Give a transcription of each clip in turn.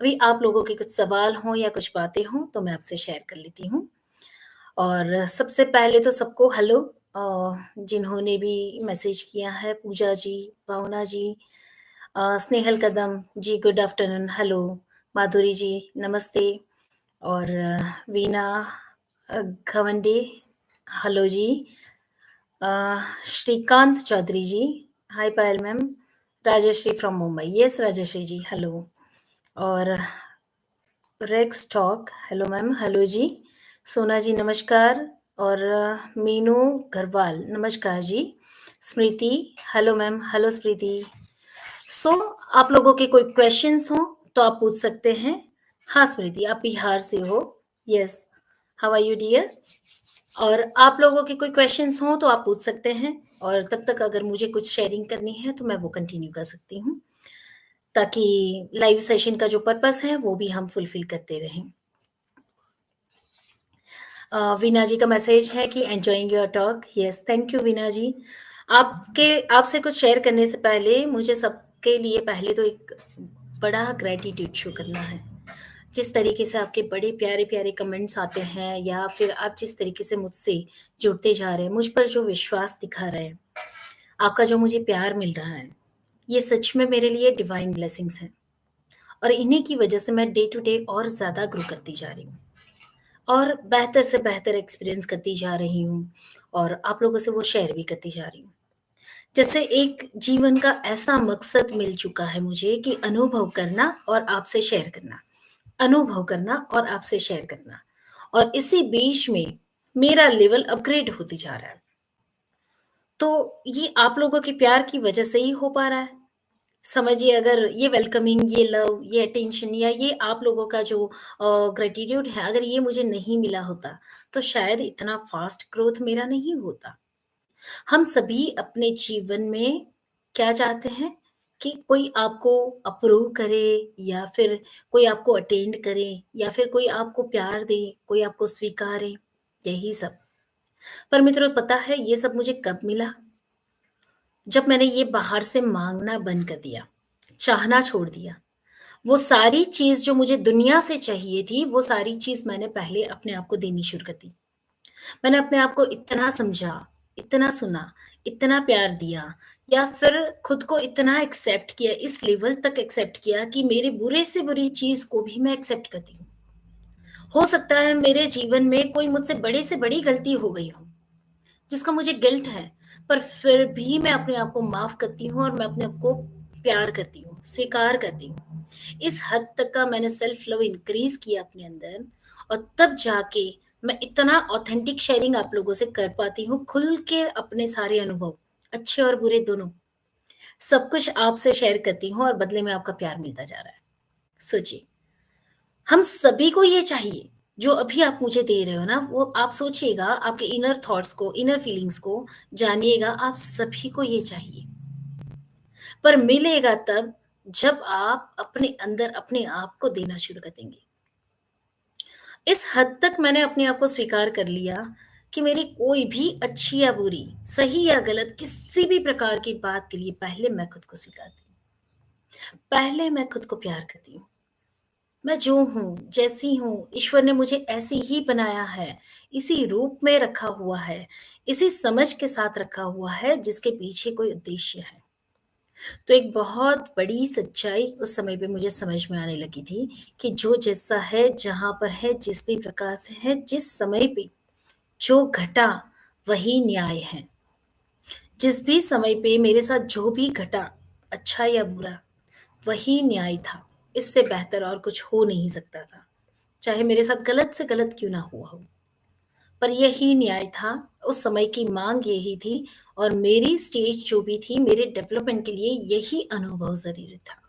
अभी आप लोगों के कुछ सवाल हों या कुछ बातें हों तो मैं आपसे शेयर कर लेती हूँ। और सबसे पहले तो सबको हेलो जिन्होंने भी मैसेज किया है Puja ji, Bhavna ji, Snehal Kadam ji good afternoon, hello, Madhuri ji नमस्ते और वीना घवंडे हेलो जी, अ, Shrikant Chaudhary ji, hi Payal ma'am, Rajshree from Mumbai, yes Rajshree ji hello और Rex talk hello ma'am, hello ji, Sona ji नमस्कार और मीनू घरवाल नमस्कार ji, Smriti hello ma'am, hello Smriti. So आप लोगों के कोई क्वेश्चंस हो तो आप पूछ सकते हैं। हाँ स्मृति, आप बिहार से हो, yes, how are you dear. और आप लोगों के कोई क्वेश्चंस हो तो आप पूछ सकते हैं और तब तक अगर मुझे कुछ शेयरिंग करनी है तो मैं वो कंटिन्यू कर सकती हूँ, ताकि लाइव सेशन का जो पर्पस है वो भी हम फुलफिल करते रहें। वीना जी का मैसेज है कि enjoying your talk, yes thank you Veena ji. आपसे कुछ शेयर करने से पहले मुझे सबके लिए पहले तो एक बड़ा ग्रेटिट्यूड शो करना है। जिस तरीके से आपके बड़े प्यारे-प्यारे कमेंट्स आते हैं या फिर आप जिस तरीके से मुझसे जुड़ते जा रहे हैं, मुझ पर जो विश्वास दिखा रहे हैं, आपका जो मुझे प्यार मिल रहा है, ये सच में मेरे लिए डिवाइन ब्लेसिंग्स हैं और इन्हीं की वजह से मैं डे टू डे और ज़्यादा ग्रो करती जा रही हूँ और बेहतर से बेहतर एक्सपीरियंस करती जा रही हूँ और आप लोगों से वो शेयर भी करती जा रही हूँ। जैसे एक जीवन का ऐसा मकसद मिल चुका है मुझे कि अनुभव करना और आपसे शेयर करना, अनुभव करना और आपसे शेयर करना और इसी बीच में मेरा लेवल अपग्रेड होते जा रहा है। तो ये आप लोगों के प्यार की वजह से ही हो पा रहा है। समझिए अगर ये वेलकमिंग, ये लव, ये अटेंशन या ये आप लोगों का जो ग्रैटिट्यूड है, अगर ये मुझे नहीं मिला होता, तो शायद इतना फ़ास्ट ग्रोथ मेरा नहीं होता। हम सभी अपने जीवन में क्या चाहते हैं कि कोई आपको अप्रूव करे या फिर कोई आपको अटेंड करे या फिर कोई आपको प्यार दे, कोई आपको स्वीकारे, यही सब। पर मित्रों पता है ये सब मुझे कब मिला? जब मैंने ये बाहर से माँगना बंद कर दिया, चाहना छोड़ दिया। वो सारी चीज़ जो मुझे दुनिया से चाहिए थी, वो सारी चीज़ मैंने पहले अपने आप को देनी शुरू कर दी। मैंने अपने आप को इतना समझा, इतना सुना, इतना प्यार दिया या फिर खुद को इतना एक्सेप्ट किया, इस लेवल तक एक्सेप्ट किया कि मेरी बुरे से बुरी चीज़ को भी मैं एक्सेप्ट करती हूँ। हो सकता है मेरे जीवन में कोई मुझसे बड़ी से बड़ी गलती हो गई हो, जिसका मुझे गिल्ट है, पर फिर भी मैं अपने आप को माफ़ करती हूँ और मैं अपने आप को प्यार करती हूँ, स्वीकार करती हूँ। इस हद तक का मैंने सेल्फ लव इंक्रीज़ किया अपने अंदर और तब जाके मैं इतना ऑथेंटिक शेयरिंग आप लोगों से कर पाती हूँ, खुल के अपने सारे अनुभव, अच्छे और बुरे दोनों, सब कुछ आपसे शेयर करती हूँ और बदले में आपका प्यार मिलता जा रहा है। सोचिए, हम सभी को ये चाहिए, जो अभी आप मुझे दे रहे हो ना, वो आप सोचिएगा, आपके इनर थॉट्स को, इनर फीलिंग्स को जानिएगा, आप सभी को ये चाहिए। पर मिलेगा तब, जब आप अपने अंदर अपने आप को देना शुरू कर देंगे। इस हद तक मैंने अपने आप को स्वीकार कर लिया कि मेरी कोई भी अच्छी या बुरी, सही या गलत किसी भी प्रकार की बात के लिए पहले मैं खुद को स्वीकारती हूँ। पहले मैं खुद को प्यार करती हूँ। मैं जो हूँ, जैसी हूँ, ईश्वर ने मुझे ऐसे ही बनाया है, इसी रूप में रखा हुआ है, इसी समझ के साथ रखा हुआ है जिसके पीछे कोई उद्देश्य है। तो एक बहुत बड़ी सच्चाई उस समय पे मुझे समझ में आने लगी थी कि जो जैसा है, जहाँ पर है, जिस भी प्रकार से है, जिस समय पे जो घटा वही न्याय है। जिस भी समय पे मेरे साथ जो भी घटा, अच्छा या बुरा, वही न्याय था। इससे बेहतर और कुछ हो नहीं सकता था। चाहे मेरे साथ गलत से गलत क्यों ना हुआ हो। पर यही न्याय था, उस समय की माँग यही थी और मेरी स्टेज जो भी थी, मेरे डेवलपमेंट के लिए यही अनुभव ज़रूरी था।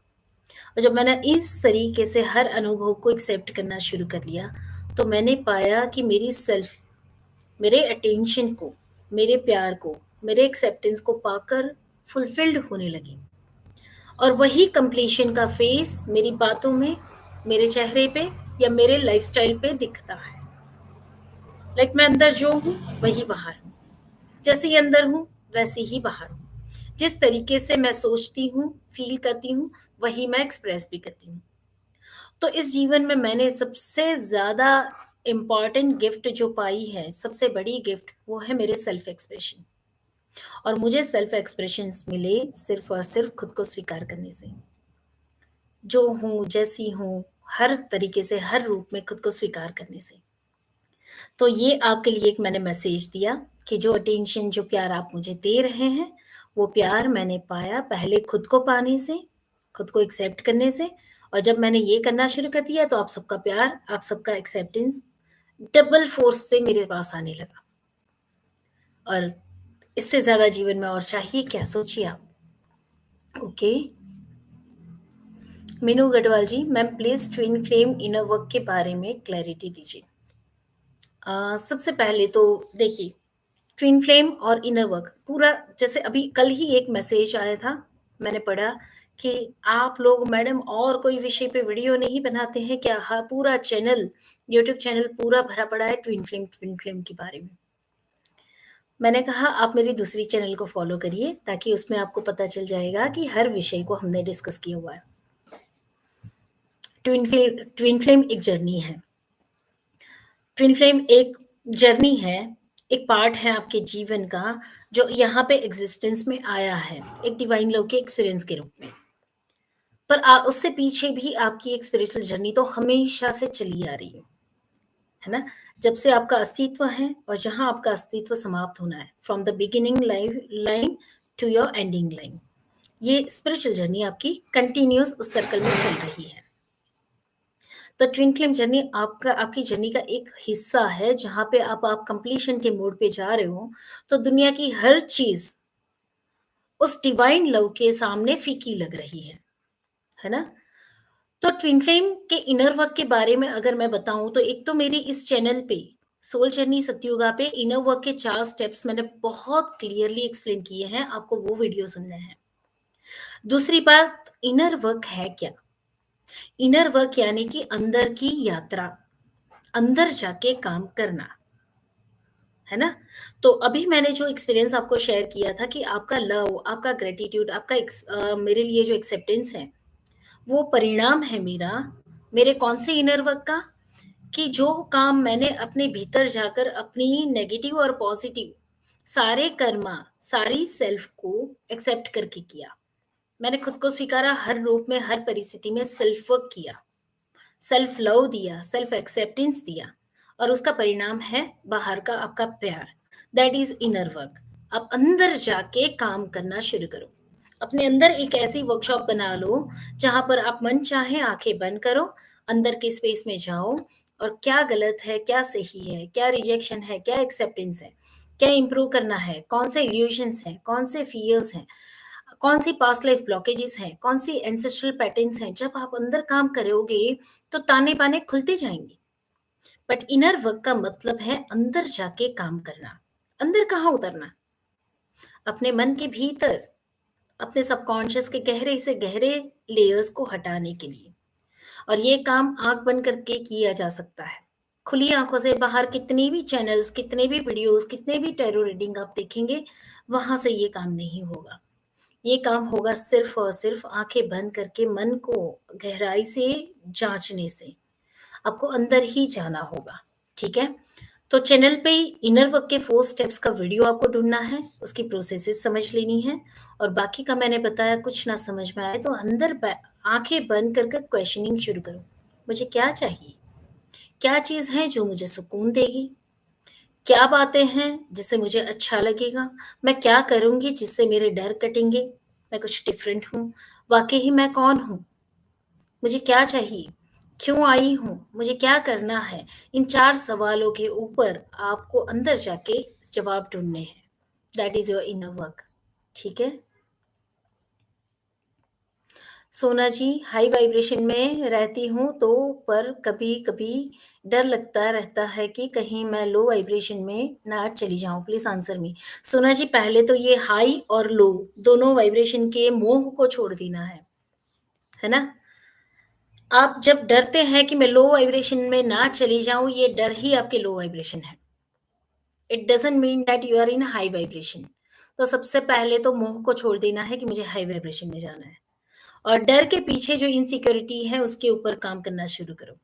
और जब मैंने इस तरीके से हर अनुभव को एक्सेप्ट करना शुरू कर लिया, तो मैंने पाया कि मेरी सेल्फ, मेरे अटेंशन को, मेरे प्यार को, मेरे एक्सेप्टेंस को पाकर फुलफिल्ड होने लगी। और वही कंप्लीशन का फेस मेरी बातों में, मेरे चेहरे पे या मेरे लाइफ़स्टाइल पे दिखता है। लाइक मैं अंदर जो हूँ, वही बाहर हूँ। जैसी अंदर हूँ, वैसी ही बाहर हूँ। जिस तरीके से मैं सोचती हूँ, फ़ील करती हूँ, वही मैं एक्सप्रेस भी करती हूँ। तो इस जीवन में मैंने सबसे ज़्यादा इम्पोर्टेंट गिफ्ट जो पाई है, सबसे बड़ी गिफ्ट, वो है मेरे सेल्फ एक्सप्रेशन। और मुझे सेल्फ एक्सप्रेशंस मिले सिर्फ़ और सिर्फ़ खुद को स्वीकार करने से। जो हूँ, जैसी हूँ, हर तरीके से, हर रूप में खुद को स्वीकार करने से। तो ये आपके लिए एक मैंने मैसेज दिया कि जो अटेंशन, जो प्यार आप मुझे दे रहे हैं, वो प्यार मैंने पाया पहले खुद को पाने से, खुद को एक्सेप्ट करने से। और जब मैंने ये करना शुरू कर दिया तो आप सबका प्यार, आप सबका एक्सेप्टेंस डबल फ़ोर्स से मेरे पास आने लगा। और इससे ज़्यादा जीवन में और चाहिए क्या? सोचिए आप। Okay. Meenu Garhwal ji, ma'am please twin flame inner work के बारे में क्लैरिटी दीजिए। सबसे पहले तो देखिए, ट्विन फ्लेम और इनर वर्क पूरा, जैसे अभी कल ही एक मैसेज आया था, मैंने पढ़ा कि आप लोग मैडम और कोई विषय पे वीडियो नहीं बनाते हैं क्या? हाँ, पूरा चैनल, यूट्यूब चैनल पूरा भरा पड़ा है ट्विन फ्लेम के बारे में। मैंने कहा आप मेरी दूसरी चैनल को फॉलो करिए ताकि उसमें आपको पता चल जाएगा कि हर विषय को हमने डिस्कस किया हुआ है। ट्विन फ्लेम एक जर्नी है। ट्विन फ्लेम एक जर्नी है, एक पार्ट है आपके जीवन का, जो यहाँ पे एग्जिस्टेंस में आया है, एक डिवाइन लव के एक्सपीरियंस के रूप में। पर उससे पीछे भी आपकी एक स्पिरिचुअल जर्नी तो हमेशा से चली आ रही है ना? जब से आपका अस्तित्व है और जहाँ आपका अस्तित्व समाप्त होना है, from the beginning line to your ending line. ये स्पिरिचुअल जर्नी आपकी कंटिन्यूअस उस सर्कल में चल रही है। तो ट्विन फ्लेम जर्नी आपकी जर्नी का एक हिस्सा है, जहाँ पे आप कंप्लीशन के मोड पे जा रहे हो, तो दुनिया की हर चीज़ उस डिवाइन लव के सामने फीकी लग रही है ना? तो ट्विन फ्लेम के इनर वर्क के बारे में अगर मैं बताऊँ, तो एक तो मेरी इस चैनल पे सोल जर्नी सत्युगा पे इनर वर्क के 4 स्टेप्स मैंने बहुत क्लियरली एक्सप्लेन किए हैं, आपको वो वीडियो सुनने हैं। दूसरी बात, इनर वर्क है क्या? इनर वर्क यानी कि अंदर की यात्रा, अंदर जाके काम करना, है ना? तो अभी मैंने जो एक्सपीरियंस आपको शेयर किया था कि आपका लव, आपका ग्रैटिट्यूड, आपका मेरे लिए जो एक्सेप्टेंस है, वो परिणाम है मेरे कौन से इनर वर्क का, कि जो काम मैंने अपने भीतर जाकर अपनी नेगेटिव और पॉजिटिव सारे कर्मा, सारी सेल्फ को एक्सेप्ट करके किया। मैंने खुद को स्वीकारा, हर रूप में, हर परिस्थिति में सेल्फ वर्क किया, सेल्फ लव दिया, सेल्फ एक्सेप्टेंस दिया, और उसका परिणाम है बाहर का आपका प्यार। That is inner work. आप अंदर जाके काम करना शुरू करो। अपने अंदर एक ऐसी वर्कशॉप बना लो जहां पर आप मन चाहे आंखें बंद करो, अंदर के स्पेस में जाओ, और क्या गलत है, क्या सही है, क्या रिजेक्शन है, क्या एक्सेप्टेंस है, क्या इंप्रूव करना है, कौन से इल्यूशंस हैं, कौन से फियर्स हैं, कौन सी पास्ट लाइफ ब्लॉकेजेस हैं, कौन सी एंसेस्ट्रल पैटर्न्स हैं। जब आप अंदर काम करोगे तो ताने बाने खुलते जाएंगे। बट इनर वर्क का मतलब है अंदर जाके काम करना। अंदर कहाँ उतरना? अपने मन के भीतर, अपने सबकॉन्शियस के गहरे से गहरे लेयर्स को हटाने के लिए। और ये काम आंख बंद करके किया जा सकता है। खुली आंखों से बाहर कितने भी चैनल्स, कितने भी वीडियोस, कितने भी टैरो रीडिंग आप देखेंगे, वहां से ये काम नहीं होगा। ये काम होगा सिर्फ और सिर्फ आंखें बंद करके, मन को गहराई से जांचने से। आपको अंदर ही जाना होगा, ठीक है? तो चैनल पे इनर वर्क के 4 स्टेप्स का वीडियो आपको ढूँढना है, उसकी प्रोसेसेस समझ लेनी है, और बाकी का मैंने बताया, कुछ ना समझ में आए तो अंदर आँखें बंद कर कर क्वेश्चनिंग शुरू करो। मुझे क्या चाहिए? क्या चीज़ है जो मुझे सुकून देगी? क्या बातें हैं जिससे मुझे अच्छा लगेगा? मैं क्या करूँगी जिससे मेरे डर कटेंगे? मैं कुछ डिफरेंट हूँ। वाक़ई ही मैं कौन हूँ? मुझे क्या चाहिए? क्यों आई हूँ? मुझे क्या करना है? इन 4 सवालों के ऊपर आपको अंदर जाके जवाब ढूँढने हैं। That is your inner work, ठीक है? सोना जी, हाई वाइब्रेशन में रहती हूँ तो पर कभी-कभी डर लगता रहता है कि कहीं मैं लो वाइब्रेशन में ना चली जाऊँ। Please answer me. सोना जी, पहले तो ये हाई और लो दोनों वाइब्रेशन के मोह को छोड़ देना है ना? आप जब डरते हैं कि मैं लो वाइब्रेशन में ना चली जाऊँ, ये डर ही आपके लो वाइब्रेशन है। It doesn't mean that you are in high vibration. तो सबसे पहले तो मोह को छोड़ देना है कि मुझे हाई वाइब्रेशन में जाना है। और डर के पीछे जो इनसिक्योरिटी है उसके ऊपर काम करना शुरू करो।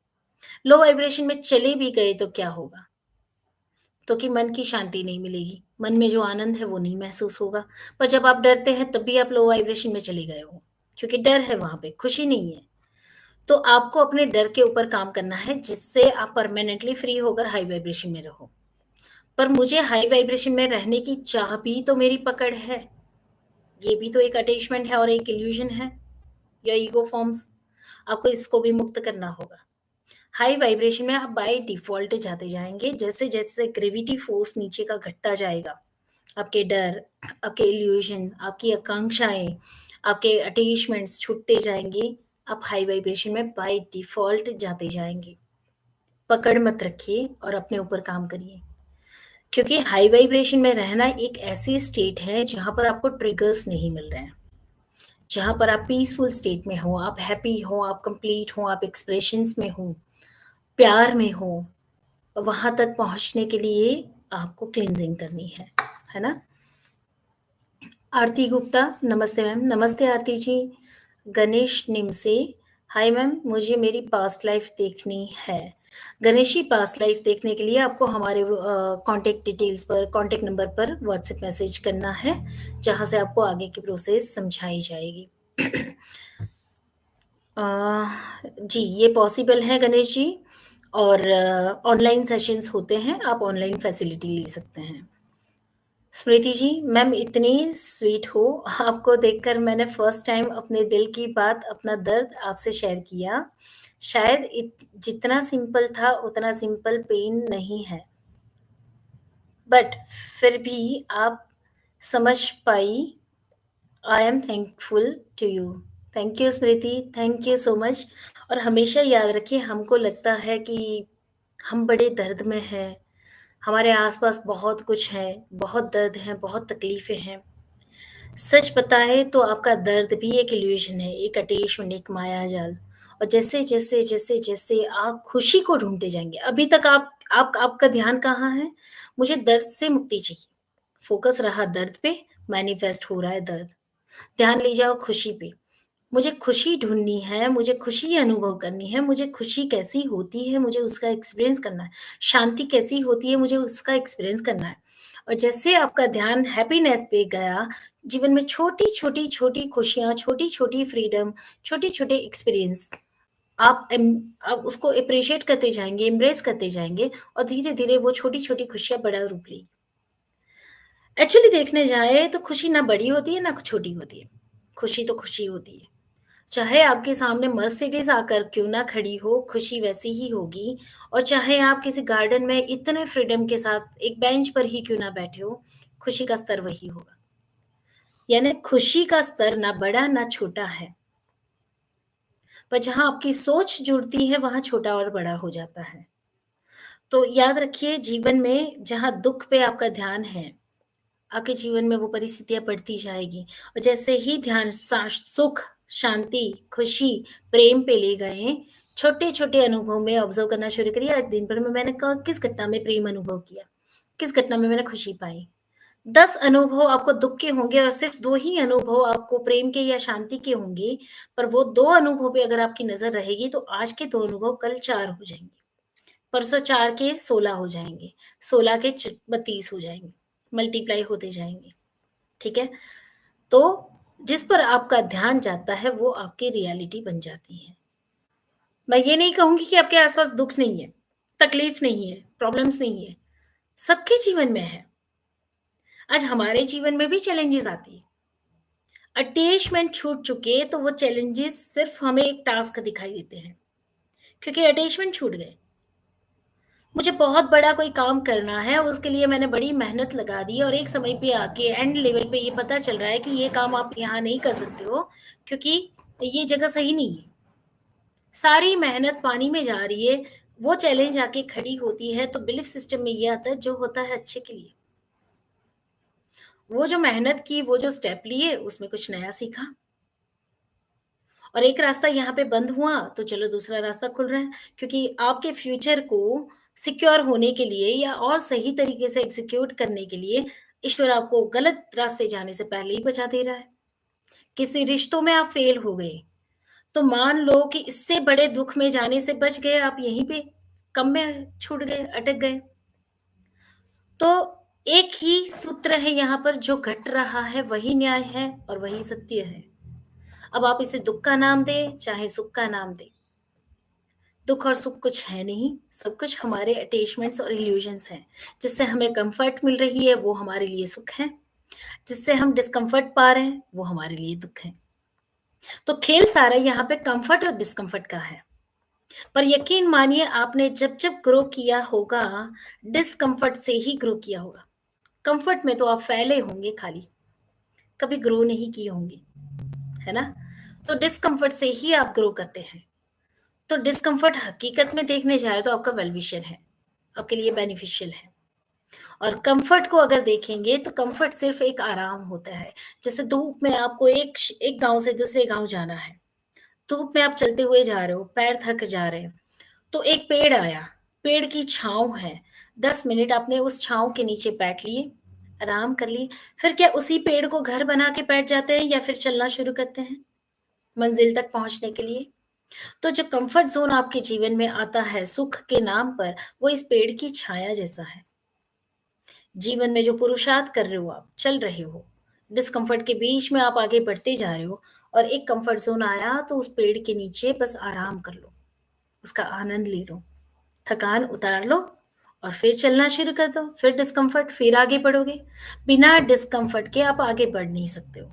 लो वाइब्रेशन में चले भी गए तो क्या होगा? तो कि मन की शांति नहीं मिलेगी, मन में जो आनंद है वो नहीं महसूस होगा। पर जब आप डरते हैं तब भी आप लो वाइब्रेशन में चले गए हो, क्योंकि डर है वहाँ पे, खुशी नहीं है। तो आपको अपने डर के ऊपर काम करना है जिससे आप परमानेंटली फ्री होकर हाई वाइब्रेशन में रहो। पर मुझे हाई वाइब्रेशन में रहने की चाह भी तो मेरी पकड़ है, ये भी तो एक अटैचमेंट है और एक इल्यूज़न है या ईगो फॉर्म्स, आपको इसको भी मुक्त करना होगा। हाई वाइब्रेशन में आप बाय डिफ़ॉल्ट जाते जाएँगे, जैसे-जैसे ग्रेविटी फ़ोर्स नीचे का घटता जाएगा, आपके डर, आपके इल्यूज़न, आपकी आकांक्षाएँ, आपके अटैचमेंट्स छूटते जाएँगे, आप हाई वाइब्रेशन में बाय डिफ़ॉल्ट जाते जाएँगे। पकड़ मत रखिए और अपने ऊपर काम करिए। क्योंकि हाई वाइब्रेशन में रहना एक ऐसी स्टेट है जहाँ पर आपको ट्रिगर्स नहीं मिल रहे हैं। जहाँ पर आप पीसफुल स्टेट में हो, आप हैप्पी हो, आप कंप्लीट हो, आप एक्सप्रेशंस में हो, प्यार में हो, वहाँ तक पहुँचने के लिए आपको क्लींजिंग करनी है ना? आरती गुप्ता, नमस्ते मैम। नमस्ते आरती जी। गणेश निमसे, हाय मैम, मुझे मेरी पास्ट लाइफ देखनी है। गणेश जी, पास्ट लाइफ देखने के लिए आपको हमारे कॉन्टैक्ट डिटेल्स पर, कॉन्टैक्ट नंबर पर व्हाट्सएप मैसेज करना है, जहाँ से आपको आगे की प्रोसेस समझाई जाएगी। अ, जी, ये पॉसिबल है गणेश जी, और ऑनलाइन सेशंस होते हैं, आप ऑनलाइन फैसिलिटी ले सकते हैं। स्मृति जी, मैम इतनी स्वीट हो, आपको देखकर मैंने फर्स्ट टाइम अपने दिल की बात, अपना दर्द आपसे शेयर किया। शायद जितना सिंपल था उतना सिंपल पेन नहीं है, बट फिर भी आप समझ पाई। I am thankful to you. Thank you Smriti, thank you so much. और हमेशा याद रखिए, हमको लगता है कि हम बड़े दर्द में हैं, हमारे आसपास बहुत कुछ है, बहुत दर्द है, बहुत तकलीफ़ें हैं। सच बताएँ तो आपका दर्द भी एक इल्यूज़न है, एक अटैचमेंट, एक मायाजाल। और जैसे-जैसे आप खुशी को ढूँढते जाएँगे, अभी तक आपका ध्यान कहाँ है? मुझे दर्द से मुक्ति चाहिए। फ़ोकस रहा दर्द पे, मैनिफेस्ट हो रहा है दर्द। ध्यान ले जाओ खुशी पे। मुझे खुशी ढूँढनी है, मुझे खुशी अनुभव करनी है, मुझे खुशी कैसी होती है, मुझे उसका एक्सपीरियंस करना है। शांति कैसी होती है, मुझे उसका एक्सपीरियंस करना है। और जैसे आपका ध्यान हैप्पीनेस पे गया, जीवन में छोटी-छोटी खुशियाँ, छोटी-छोटी फ्रीडम, छोटे-छोटे एक्सपीरियंस, आप उसको एप्रिशिएट करते जाएँगे, एम्ब्रेस करते जाएँगे और धीरे-धीरे वो छोटी-छोटी खुशियाँ बड़ा रूप लेंगी। एक्चुअली देखने जाएँ तो खुशी ना बड़ी होती है, ना छोटी होती है। खुशी तो खुशी होती है। चाहे आपके सामने मर्सिडीज़ आकर क्यों ना खड़ी हो, खुशी वैसी ही होगी। और चाहे आप किसी गार्डन में इतने फ्रीडम के साथ एक बेंच पर ही क्यों ना बैठे हो, खुशी का स्तर वही होगा। यानी खुशी का स्तर ना बड़ा ना छोटा है, पर जहाँ आपकी सोच जुड़ती है, वहाँ छोटा और बड़ा हो जाता है। तो याद रखिए, जीवन में जहाँ दुःख पे आपका ध्यान है, आपके जीवन में वो परिस्थितियाँ बढ़ती जाएगी। और जैसे ही ध्यान सुख, शांति, खुशी, प्रेम पे ले गए, छोटे-छोटे अनुभव में ऑब्ज़र्व करना शुरू करिए। आज दिन भर में मैंने किस घटना में प्रेम अनुभव किया, किस घटना में मैंने खुशी पाई। 10 अनुभव आपको दुःख के होंगे और सिर्फ़ 2 ही अनुभव आपको प्रेम के या शांति के होंगे, पर वो 2 अनुभव पे अगर आपकी नज़र रहेगी, तो आज के 2 अनुभव कल 4 हो जाएँगे। परसों 4 के 16 हो जाएँगे, 16 के 32 हो जाएँगे, मल्टीप्लाई होते जाएँगे, ठीक है? तो जिस पर आपका ध्यान जाता है, वो आपकी रियलिटी बन जाती है। मैं ये नहीं कहूँगी कि आपके आस-पास दुःख नहीं है, तकलीफ नहीं है, प्रॉब्लम्स नहीं है, सबके जीवन में है। आज हमारे जीवन में भी चैलेंजेज़ आती हैं। अटैचमेंट छूट चुके तो वो चैलेंजेज़ सिर्फ़ हमें एक टास्क दिखाई देते हैं, क्योंकि अटैचमेंट छूट गए। मुझे बहुत बड़ा कोई काम करना है, उसके लिए मैंने बड़ी मेहनत लगा दी और एक समय पे आके एंड लेवल पे ये पता चल रहा है कि ये काम आप यहाँ नहीं कर सकते हो, क्योंकि ये जगह सही नहीं है। सारी मेहनत पानी में जा रही है, वो चैलेंज आके खड़ी होती है, तो बिलीफ सिस्टम में ये आता है, जो होता है अच्छे के लिए। वो जो मेहनत की, वो जो स्टेप लिए, उसमें कुछ नया सीखा और एक रास्ता यहाँ पे बंद हुआ, तो चलो दूसरा रास्ता खुल रहा है, क्योंकि आपके फ्यूचर को सिक्योर होने के लिए या और सही तरीके से एग्ज़ीक्यूट करने के लिए, ईश्वर आपको गलत रास्ते जाने से पहले ही बचा दे रहा है। किसी रिश्तों में आप फेल हो गए, तो मान लो कि इससे बड़े दुःख में जाने से बच गए, आप यहीं पे कम में छूट गए, अटक गए। तो एक ही सूत्र है यहाँ पर, जो घट रहा है वही न्याय है और वही सत्य है। अब आप इसे दुःख का नाम दें, चाहे सुख का नाम दें, दुःख और सुख कुछ है नहीं, सब कुछ हमारे अटैचमेंट्स और इल्यूजन्स हैं। जिससे हमें कम्फर्ट मिल रही है, वो हमारे लिए सुख है, जिससे हम डिस्कम्फर्ट पा रहे हैं, वो हमारे लिए दुःख है। तो खेल सारा यहाँ पे कम्फर्ट और डिस्कम्फर्ट का है। पर यकीन मानिए, आपने जब-जब ग्रो किया होगा, डिस्कम्फर्ट से ही ग्रो किया होगा। कम्फर्ट में तो आप फैले होंगे खाली, कभी ग्रो नहीं किए होंगे, है ना? तो डिस्कम्फर्ट से ही आप ग्रो करते हैं। तो डिस्कम्फर्ट हकीकत में देखने जाए तो आपका वेल विशर है, आपके लिए बेनिफिशियल है। और कम्फर्ट को अगर देखेंगे तो कम्फर्ट सिर्फ़ एक आराम होता है। जैसे धूप में आपको एक गाँव से दूसरे गाँव जाना है। धूप में आप चलते हुए जा रहे हो, पैर थक जा रहे हैं, तो एक पेड़ आया, पेड़ की छाँव है, 10 मिनट आपने उस छाँव के नीचे बैठ लिए, आराम कर लिए, फिर क्या उसी पेड़ को घर बना के बैठ जाते हैं या फिर चलना शुरू करते हैं, मंज़िल तक पहुँचने के लिए? तो जो कम्फर्ट ज़ोन आपके जीवन में आता है सुख के नाम पर, वो इस पेड़ की छाया जैसा है। जीवन में जो पुरुषार्थ कर रहे हो आप, चल रहे हो, डिस्कम्फर्ट के बीच में आप आगे बढ़ते जा रहे हो और एक कम्फर्ट ज़ोन आया तो उस पेड़ के नीचे बस आराम कर लो, उसका आनंद ले लो, थकान उतार लो और फिर चलना शुरू कर दो, फिर डिस्कम्फर्ट, फिर आगे बढ़ोगे। बिना डिस्कम्फर्ट के आप आगे बढ़ नहीं सकते हो,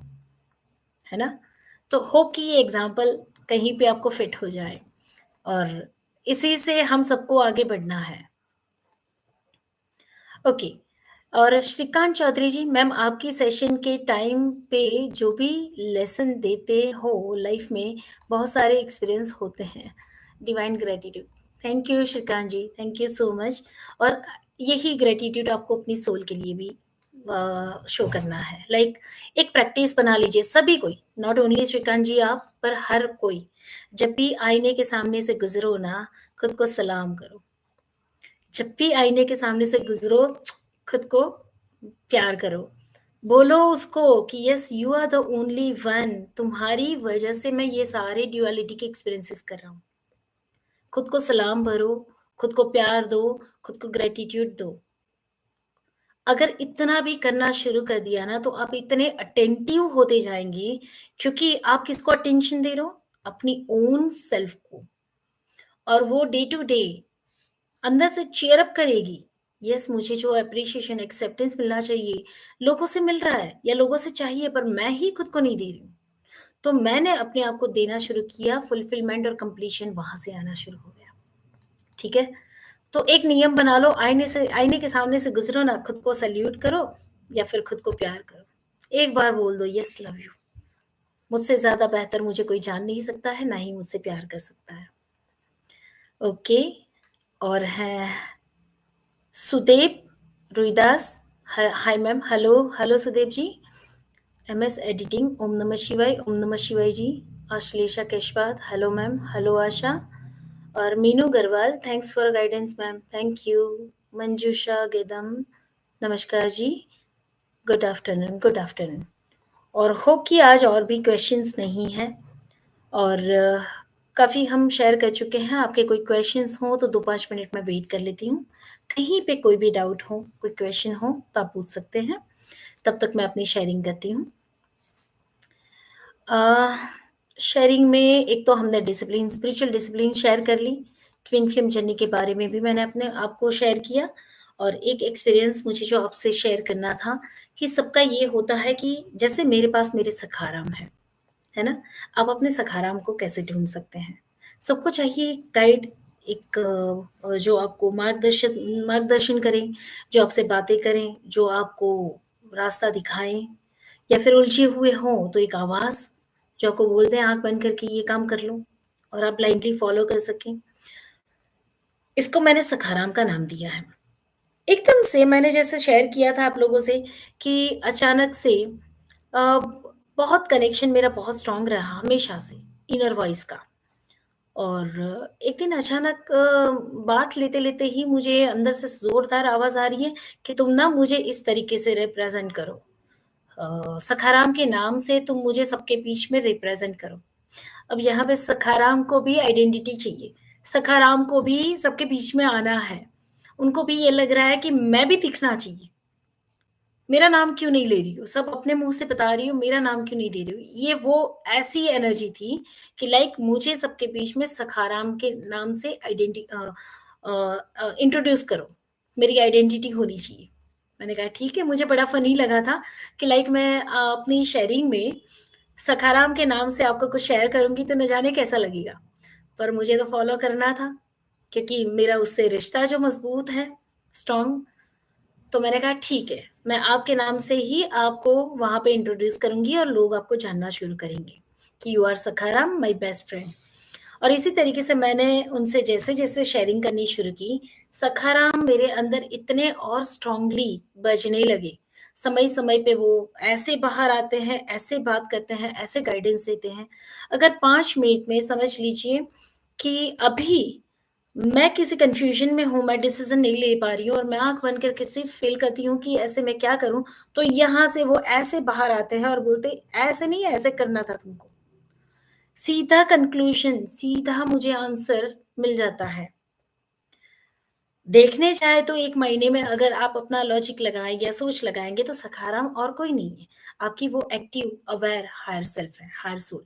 है ना? तो होप कि ये एग्ज़ाम्पल कहीं पे आपको फिट हो जाए और इसी से हम सबको आगे बढ़ना है। ओके। और श्रीकांत चौधरी जी, मैम आपकी सेशन के टाइम पे जो भी लेसन देते हो लाइफ में, बहुत सारे एक्सपीरियंस होते हैं। Divine gratitude. Thank you Shrikant ji, thank you so much. और यही ग्रैटिट्यूड आपको अपनी सोल के लिए भी शो करना है। लाइक एक प्रैक्टिस बना लीजिए सभी कोई, नॉट ओनली श्रीकांत जी आप, पर हर कोई। जब भी आईने के सामने से गुजरो ना, खुद को सलाम करो। जब भी आईने के सामने से गुजरो, खुद को प्यार करो। बोलो उसको कि yes you are the only one, तुम्हारी वजह से मैं ये सारे ड्युअलिटी के एक्सपीरियंसेस कर रहा हूँ। खुद को सलाम भरो, खुद को प्यार दो, खुद को ग्रैटिट्यूड दो। अगर इतना भी करना शुरू कर दिया ना, तो आप इतने अटेंटिव होते जाएँगे, क्योंकि आप किसको अटेंशन दे रहे हो? अपनी ओन सेल्फ को। और वो डे टू डे अंदर से चीयर अप करेगी। यस, मुझे जो एप्रिशिएशन, एक्सेप्टेंस मिलना चाहिए, लोगों से मिल रहा है या लोगों से चाहिए, पर मैं ही खुद को नहीं दे रही हूँ। तो मैंने अपने आप को देना शुरू किया, फुलफिलमेंट और कंप्लीशन वहाँ से आना शुरू हो गया। ठीक है? तो एक नियम बना लो, आईने के सामने से गुज़रो ना, खुद को सैल्यूट करो या फिर खुद को प्यार करो। एक बार बोल दो, यस लव यू। मुझसे ज़्यादा बेहतर मुझे कोई जान नहीं सकता है, ना ही मुझसे प्यार कर सकता है। ओके। और है Sudev Rohidas. Hi ma'am, hello hello Sudev ji. MS editing, Om Namah Shivaya, Om Namah Shivaya ji. Ashlesha Keshwad, hello ma'am, hello Asha. और Meenu Garwal, thanks for guidance ma'am, thank you. Manjusha Gedam, नमस्कार ji. Good afternoon, good afternoon. और होप कि आज और भी क्वेश्चंस नहीं हैं और काफ़ी हम शेयर कर चुके हैं। आपके कोई क्वेश्चंस हों तो 2-5 मिनट मैं वेट कर लेती हूँ। कहीं पे कोई भी डाउट हो, कोई क्वेश्चन हो तो आप पूछ सकते हैं। तब तक मैं अपनी शेयरिंग करती हूँ। अ, शेयरिंग में एक तो हमने डिसिप्लिन, स्पिरिचुअल डिसिप्लिन शेयर कर ली। ट्विन फ्लेम जर्नी के बारे में भी मैंने अपने आपको शेयर किया और एक एक्सपीरियंस मुझे जो आपसे शेयर करना था कि सबका ये होता है कि जैसे मेरे पास मेरे सखाराम है ना? आप अपने सखाराम को कैसे ढूँढ सकते हैं? सबको चाहिए एक गाइड, एक जो आपको मार्गदर्शन करें, जो आपसे बातें करें, जो आपको रास्ता दिखाएँ या फिर उलझे हुए हों तो एक आवाज़ जो आपको बोल दें आँख बंद करके ये काम कर लो और आप ब्लाइंडली फ़ॉलो कर सकें। इसको मैंने सखाराम का नाम दिया है। एकदम से मैंने जैसे शेयर किया था आप लोगों से कि अचानक से अ, बहुत कनेक्शन मेरा बहुत स्ट्रॉन्ग रहा हमेशा से इनर वॉइस का। और एक दिन अचानक बात लेते-लेते ही मुझे अंदर से ज़ोरदार आवाज़ आ रही है कि तुम ना मुझे इस तरीके से रिप्रेज़ेंट करो। सखाराम के नाम से तुम मुझे सबके बीच में रिप्रेज़ेंट करो। अब यहाँ पे सखाराम को भी आइडेंटिटी चाहिए, सखाराम को भी सबके बीच में आना है। उनको भी ये लग रहा है कि मैं भी दिखना चाहिए। मेरा नाम क्यों नहीं ले रही हो? सब अपने मुँह से बता रही हो, मेरा नाम क्यों नहीं दे रही हो? ये वो ऐसी एनर्जी थी कि लाइक मुझे सबके बीच में सखाराम के नाम से इंट्रोड्यूस करो, मेरी आइडेंटिटी होनी चाहिए। मैंने कहा ठीक है, मुझे बड़ा फ़नी लगा था कि लाइक मैं अपनी शेयरिंग में सखाराम के नाम से आपको कुछ शेयर करूँगी तो न जाने कैसा लगेगा। पर मुझे तो फ़ॉलो करना था, क्योंकि मेरा उससे रिश्ता जो मज़बूत है, स्ट्रॉन्ग, तो मैंने कहा ठीक है, मैं आपके नाम से ही आपको वहाँ पे इंट्रोड्यूस करूँगी और लोग आपको जानना शुरू करेंगे कि you are Sakharam my best friend. और इसी तरीके से मैंने उनसे जैसे-जैसे शेयरिंग करनी शुरू की, सखाराम मेरे अंदर इतने और स्ट्रॉन्गली बजने लगे। समय-समय पे वो ऐसे बाहर आते हैं, ऐसे बात करते हैं, ऐसे गाइडेंस देते हैं। अगर 5 मिनट में समझ लीजिए कि अभी मैं किसी कन्फ्यूज़न में हूँ, मैं डिसीज़न नहीं ले पा रही हूँ और मैं आँख बंद करके सिर्फ़ फ़ील करती हूँ कि ऐसे मैं क्या करूँ? तो यहाँ से वो ऐसे बाहर आते हैं और बोलते, "ऐसे नहीं, ऐसे करना था तुमको।" सीधा कन्क्लूज़न, सीधा मुझे आंसर मिल जाता है। देखने जाएँ तो 1 महीने में अगर आप अपना लॉजिक लगाएँ या सोच लगाएँगे तो सखाराम और कोई नहीं है। आपकी वो एक्टिव, अवेयर हायर सेल्फ है, हायर सोल।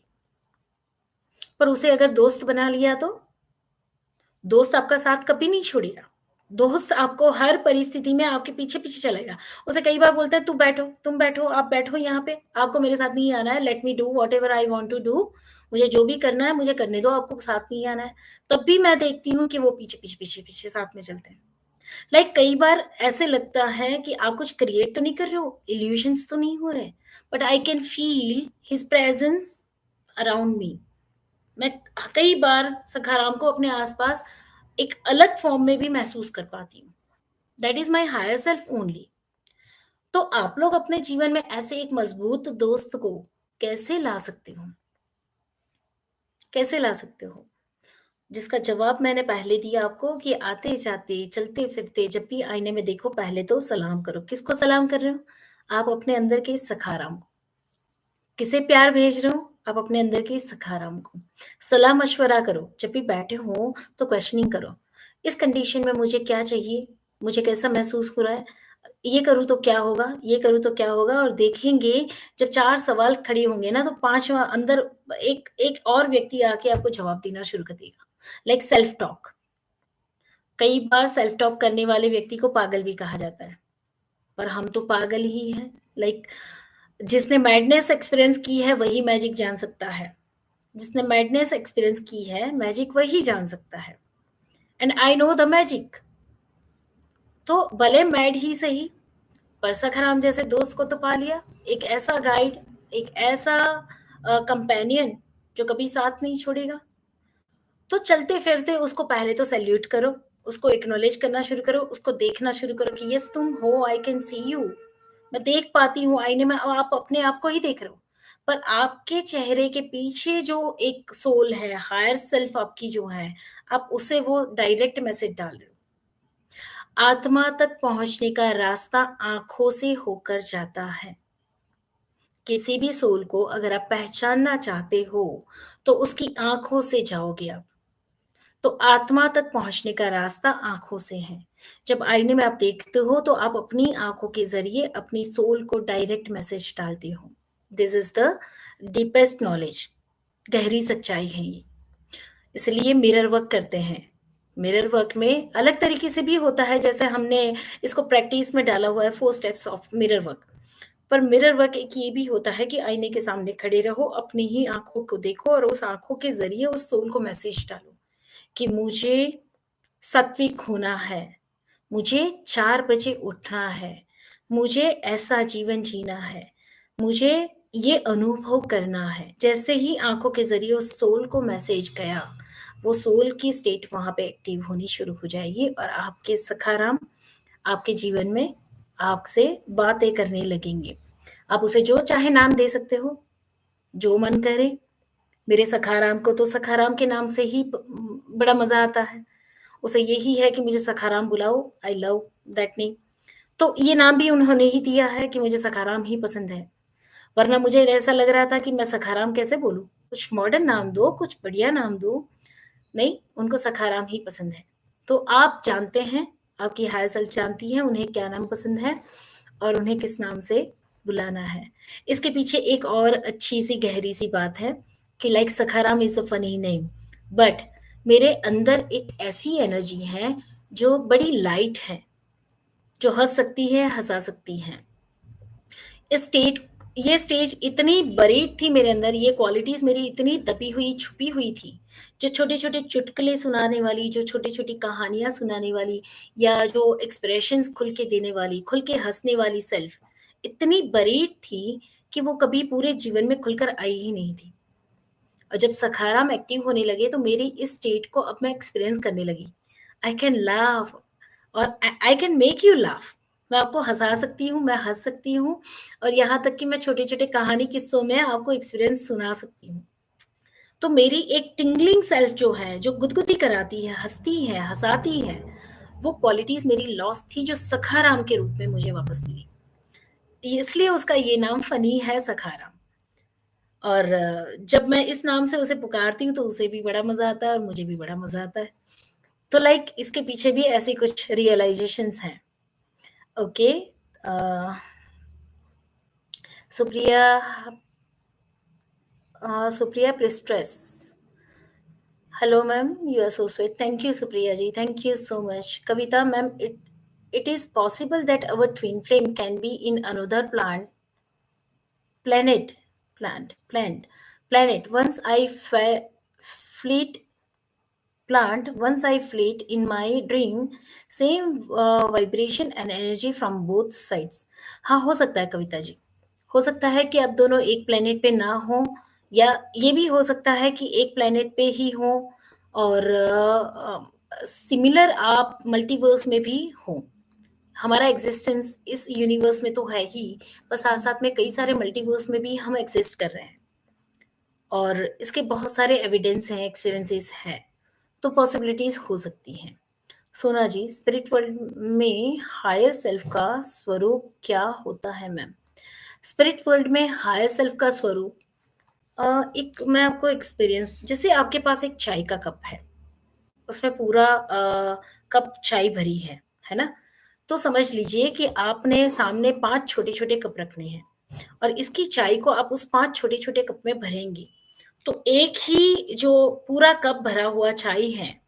पर उसे अगर दोस्त बना लिया तो? दोस्त आपका साथ कभी नहीं छोड़ेगा। दोस्त आपको हर परिस्थिति में आपके पीछे-पीछे चलेगा। उसे कई बार बोलते हैं, "तू बैठो, तुम बैठो, आप बैठो यहाँ पे, आपको मेरे साथ नहीं आना है, let me do whatever I want to do. मुझे जो भी करना है, मुझे करने दो, आपको साथ नहीं आना है।" तब भी मैं देखती हूँ कि वो पीछे-पीछे, पीछे-पीछे साथ में चलते हैं। लाइक कई बार ऐसे लगता है कि आप कुछ क्रिएट तो नहीं कर रहे हो, इल्यूशंस तो नहीं हो रहे, but I can feel his presence around me. मैं कई बार सखाराम को अपने आस-पास एक अलग फ़ॉर्म में भी महसूस कर पाती हूँ। That is my higher self only. तो आप लोग अपने जीवन में ऐसे एक मज़बूत दोस्त को कैसे ला सकते हो? कैसे ला सकते हो? जिसका जवाब मैंने पहले दिया आपको कि आते-जाते, चलते-फिरते जब भी आईने में देखो पहले तो सलाम करो। किसको सलाम कर रहे हो? आप अपने अंदर के सखाराम को। किसे प्यार भेज रहे हो? आप अपने अंदर के सखाराम को। सलाह-मशवरा करो, जब भी बैठे हो तो क्वेश्चनिंग करो। इस कंडीशन में मुझे क्या चाहिए? मुझे कैसा महसूस हो रहा है? ये करूँ तो क्या होगा? ये करूँ तो क्या होगा? और देखेंगे जब 4 सवाल खड़े होंगे ना तो 5वाँ अंदर एक एक और व्यक्ति आके आपको जवाब देना शुरू कर देगा। Like self talk. कई बार सेल्फ टॉक करने वाले व्यक्ति को पागल भी कहा जाता है, पर हम तो पागल ही हैं। लाइक जिसने मैडनेस एक्सपीरियंस की है वही मैजिक जान सकता है। जिसने मैडनेस एक्सपीरियंस की है, मैजिक वही जान सकता है। And I know the magic. तो भले मैड ही सही, पर सखाराम जैसे दोस्त को तो पा लिया। एक ऐसा गाइड, एक ऐसा कंपेनियन जो कभी साथ नहीं छोड़ेगा। तो चलते-फिरते उसको पहले तो सैल्यूट करो, उसको एक्नॉलेज करना शुरू करो, उसको देखना शुरू करो कि यस तुम हो, आई कैन सी यू। मैं देख पाती हूँ आईने में, आप अपने आप को ही देख रहे हो। पर आपके चेहरे के पीछे जो एक सोल है, हायर सेल्फ आपकी जो है, आप उसे वो डायरेक्ट मैसेज डाल रहे हो। आत्मा तक पहुँचने का रास्ता आँखों से होकर जाता है। किसी भी सोल को अगर आप पहचानना चाहते हो, तो उसकी आँखों से जाओगे आप। तो आत्मा तक पहुँचने का रास्ता आँखों से है। जब आईने में आप देखते हो तो आप अपनी आँखों के ज़रिए अपनी सोल को डायरेक्ट मैसेज डालते हो। This is the deepest knowledge, गहरी सच्चाई है ये। इसलिए मिरर वर्क करते हैं। मिरर वर्क में अलग तरीके से भी होता है, जैसे हमने इसको प्रैक्टिस में डाला हुआ है 4 स्टेप्स ऑफ मिरर वर्क। पर मिरर वर्क एक ये भी होता है कि आईने के सामने खड़े रहो, अपनी ही आँखों को देखो और उस आँखों के ज़रिए उस सोल को मैसेज डालो कि मुझे सात्विक होना है, मुझे 4 बजे उठना है, मुझे ऐसा जीवन जीना है, मुझे ये अनुभव करना है। जैसे ही आँखों के ज़रिए उस सोल को मैसेज गया, वो सोल की स्टेट वहाँ पे एक्टिव होनी शुरू हो जाएगी और आपके सखाराम आपके जीवन में आपसे बातें करने लगेंगे। आप उसे जो चाहे नाम दे सकते हो, जो मन करे। मेरे सखाराम को तो सखाराम के नाम से ही बड़ा मज़ा आता है। उसे यही है कि मुझे सखाराम बुलाओ, आई लव दैट नेम। तो ये नाम भी उन्होंने ही दिया है कि मुझे सखाराम ही पसंद है, वरना मुझे ऐसा लग रहा था कि मैं सखाराम कैसे बोलूँ? कुछ मॉडर्न नाम दो, कुछ बढ़िया नाम दो। नहीं, उनको सखाराम ही पसंद है। तो आप जानते हैं, आपकी हायर सेल्फ जानती है उन्हें क्या नाम पसंद है और उन्हें किस नाम से बुलाना है। इसके पीछे एक और अच्छी-सी गहरी-सी बात है कि like Sakharam is a funny name, but मेरे अंदर एक ऐसी एनर्जी है जो बड़ी लाइट है, जो हँस सकती है, हँसा सकती है। इस स्टेट ये स्टेज इतनी बरीड थी मेरे अंदर, ये क्वालिटीज़ मेरी इतनी दबी हुई, छुपी हुई थी, जो छोटे-छोटे चुटकुले सुनाने वाली, जो छोटी-छोटी कहानियाँ सुनाने वाली या जो एक्सप्रेशंस खुल के देने वाली, खुल के हँसने वाली सेल्फ, इतनी बरीड थी कि वो कभी पूरे जीवन में खुलकर आई ही नहीं थी। और जब सखाराम एक्टिव होने लगे तो मेरी इस स्टेट को अब मैं एक्सपीरियंस करने लगी। आई कैन लाफ और I can make you laugh. मैं आपको हँसा सकती हूँ, मैं हँस सकती हूँ और यहाँ तक कि मैं छोटे-छोटे कहानी किस्सों में आपको एक्सपीरियंस सुना सकती हूँ। तो मेरी एक टिंगलिंग सेल्फ जो है, जो गुदगुदी कराती है, हँसती है, हँसाती है, वो क्वालिटीज़ मेरी लॉस्ट थी जो सखाराम के रूप में मुझे वापस मिली। इसलिए उसका ये नाम फ़नी है सखाराम। और जब मैं इस नाम से उसे पुकारती हूँ तो उसे भी बड़ा मज़ा आता है और मुझे भी बड़ा मज़ा आता है। तो लाइक इसके पीछे भी ऐसी कुछ रियलाइज़ेशंस हैं। Okay, uh, Supriya Supriya priestess. Hello ma'am, you are so sweet. Thank you Supriya ji, thank you so much. Kavita ma'am, it is possible that our twin flame can be in another planet plant planet once I fleet plant once I fleet in my dream same vibration and energy from both sides। हाँ, हो सकता है कविता जी। हो सकता है कि आप दोनों एक प्लेनेट पे ना हो, या ये भी हो सकता है कि एक प्लेनेट पे ही हो और सिमिलर आप मल्टीवर्स में भी हो। हमारा एग्जिस्टेंस इस यूनिवर्स में तो है ही, पर साथ-साथ में कई सारे मल्टीवर्स में भी हम एग्जिस्ट कर रहे हैं और इसके बहुत सारे एविडेंस हैं, एक्सपीरियंसेस हैं, तो पॉसिबिलिटीज़ हो सकती हैं। सोना जी, स्पिरिट वर्ल्ड में हायर सेल्फ का स्वरूप क्या होता है मैम? स्पिरिट वर्ल्ड में हायर सेल्फ का स्वरूप एक मैं आपको एक्सपीरियंस, जैसे आपके पास एक चाय का कप है, उसमें पूरा कप चाय भरी है ना? तो समझ लीजिए कि आपने सामने 5 छोटे-छोटे कप रखने हैं और इसकी चाय को आप उस 5 छोटे-छोटे कप में भरेंगी। तो एक ही जो पूरा कप भरा हुआ चाय है,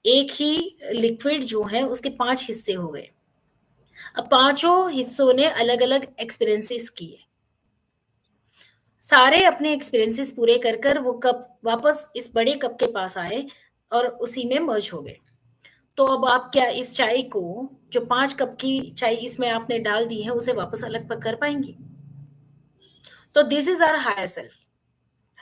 एक ही लिक्विड जो है उसके 5 हिस्से हो गए। अब पाँचों हिस्सों ने अलग-अलग एक्सपीरियंसेस किए। सारे अपने एक्सपीरियंसेस पूरे कर कर वो कप वापस इस बड़े कप के पास आए और उसी में मर्ज हो गए। तो अब आप क्या इस चाय को, जो 5 कप की चाय इसमें आपने डाल दी है, उसे वापस अलग प कर पाएँगी? तो this is our higher self,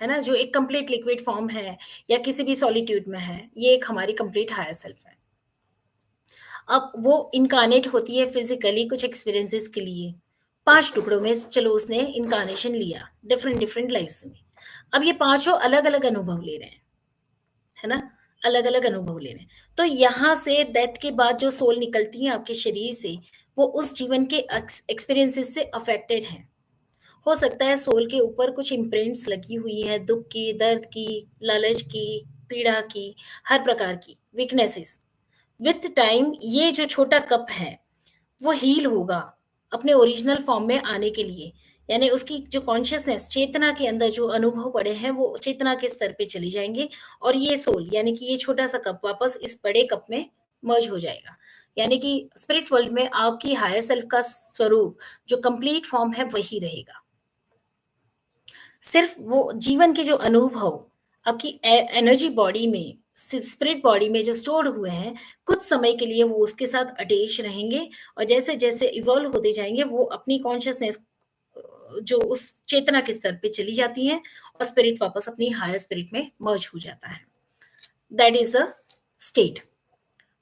है ना? जो एक कंप्लीट लिक्विड फॉर्म है या किसी भी सॉलिट्यूड में है, ये एक हमारी कंप्लीट हायर सेल्फ है। अब वो इन्कार्नेट होती है फिज़िकली कुछ एक्सपीरियंसेस के लिए। 5 टुकड़ों में चलो उसने इन्कार्नेशन लिया, डिफरेंट-डिफरेंट लाइफ़्स में। अब ये पाँचों अलग-अलग अनुभव ले रहे हैं, है ना? अलग-अलग अनुभव ले रहे हैं। तो यहाँ से डेथ के बाद जो सोल निकलती है आपके शरीर से, वो उस जीवन के एक्सपीरियंसेस से अफ़ेक्टेड हैं। हो सकता है सोल के ऊपर कुछ इम्प्रिंट्स लगी हुई है, दुःख की, दर्द की, लालच की, पीड़ा की, हर प्रकार की वीकनेसेस। विथ टाइम ये जो छोटा कप है, वो हील होगा अपने ओरिजिनल फॉर्म में आने के लिए। यानी उसकी जो कॉन्शसनेस, चेतना के अंदर जो अनुभव पड़े हैं, वो चेतना के स्तर पे चले जाएँगे और ये सोल यानी कि ये छोटा-सा कप वापस इस बड़े कप में मर्ज हो जाएगा। यानी कि स्पिरिट वर्ल्ड में आपकी हायर सेल्फ का स्वरूप, जो कंप्लीट फॉर्म है, वही रहेगा। सिर्फ़ वो जीवन के जो अनुभव आपकी एनर्जी बॉडी में, स्पिरिट बॉडी में जो स्टोर्ड हुए हैं, कुछ समय के लिए वो उसके साथ अटैच रहेंगे और जैसे-जैसे इवॉल्व होते जाएँगे, वो अपनी कॉन्शसनेस जो उस चेतना के स्तर पे चली जाती हैं और स्पिरिट वापस अपनी हायर स्पिरिट में मर्ज हो जाता है। That is a state.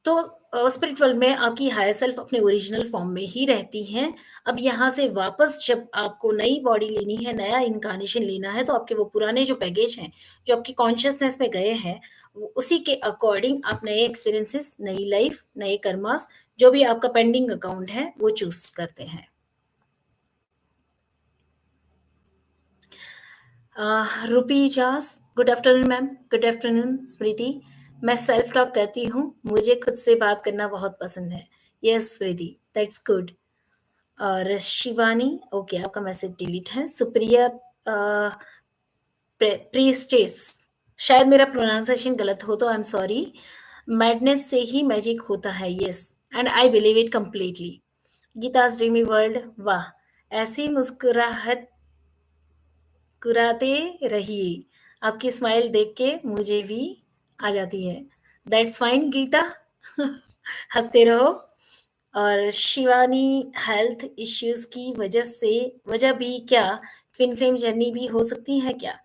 तो स्पिरिचुअल में आपकी हायर सेल्फ अपने ओरिजिनल फॉर्म में ही रहती हैं। अब यहाँ से वापस जब आपको नई बॉडी लेनी है, नया इन्कार्नेशन लेना है, तो आपके वो पुराने जो बैगेज हैं, जो आपकी कॉन्शसनेस में गए हैं, वो उसी के अकॉर्डिंग आप नए एक्सपीरियंसेस, नई लाइफ, नए कर्मास, जो भी आपका पेंडिंग अकाउंट है, वो चूज़ करते हैं। Rupi Jas, good afternoon ma'am, good afternoon Smriti. मैं सेल्फ टॉक करती हूँ, मुझे खुद से बात करना बहुत पसंद है। Yes Smriti, that's good. और शिवानी, ओके आपका मैसेज डिलीट है। सुप्रिया प्रीस्टेस, शायद मेरा प्रोनाउंसिएशन गलत हो तो आई एम सॉरी। मैडनेस से ही मैजिक होता है, yes, and I believe it completely. Geeta's dreamy world, वाह! ऐसी मुस्कुराहट कुराते रहिए, आपकी स्माइल देख के मुझे भी आ जाती है। That's fine Geeta. हँसते रहो। और शिवानी, हेल्थ इश्यूज़ की वजह भी क्या ट्विन फ्लेम जर्नी भी हो सकती है क्या?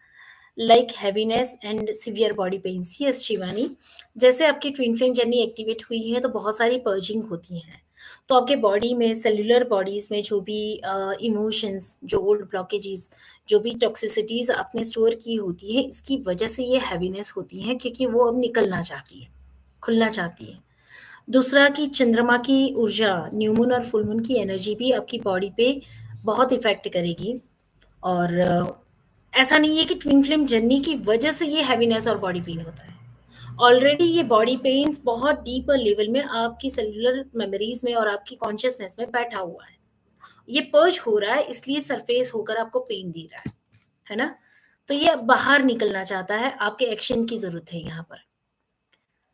Like heaviness and severe body pens. Yes Shivani, जैसे आपकी ट्विन फ्लेम जर्नी एक्टिवेट हुई है तो बहुत सारी पर्जिंग होती हैं। तो आपके बॉडी में, सेल्युलर बॉडीज में जो भी इमोशंस, जो ओल्ड ब्लॉकेजेस, जो भी टॉक्सिसिटीज आपने स्टोर की होती है, इसकी वजह से ये हैवीनेस होती है, क्योंकि वो अब निकलना चाहती है, खुलना चाहती है। दूसरा कि चंद्रमा की ऊर्जा, न्यू मून और फुल मून की एनर्जी भी आपकी बॉडी पे बहुत इफेक्ट करेगी। और ऐसा नहीं है कि ट्विन फ्लेम जर्नी की वजह से ये हैवीनेस और बॉडी पेन होता है। ऑलरेडी ये बॉडी पेन्स बहुत डीपर लेवल में आपकी सेलुलर मेमोरीज में और आपकी कॉन्शियसनेस में बैठा हुआ है। ये पर्ज हो रहा है, इसलिए सरफेस होकर आपको पेन दे रहा है ना? तो ये अब बाहर निकलना चाहता है, आपके एक्शन की जरूरत है यहाँ पर।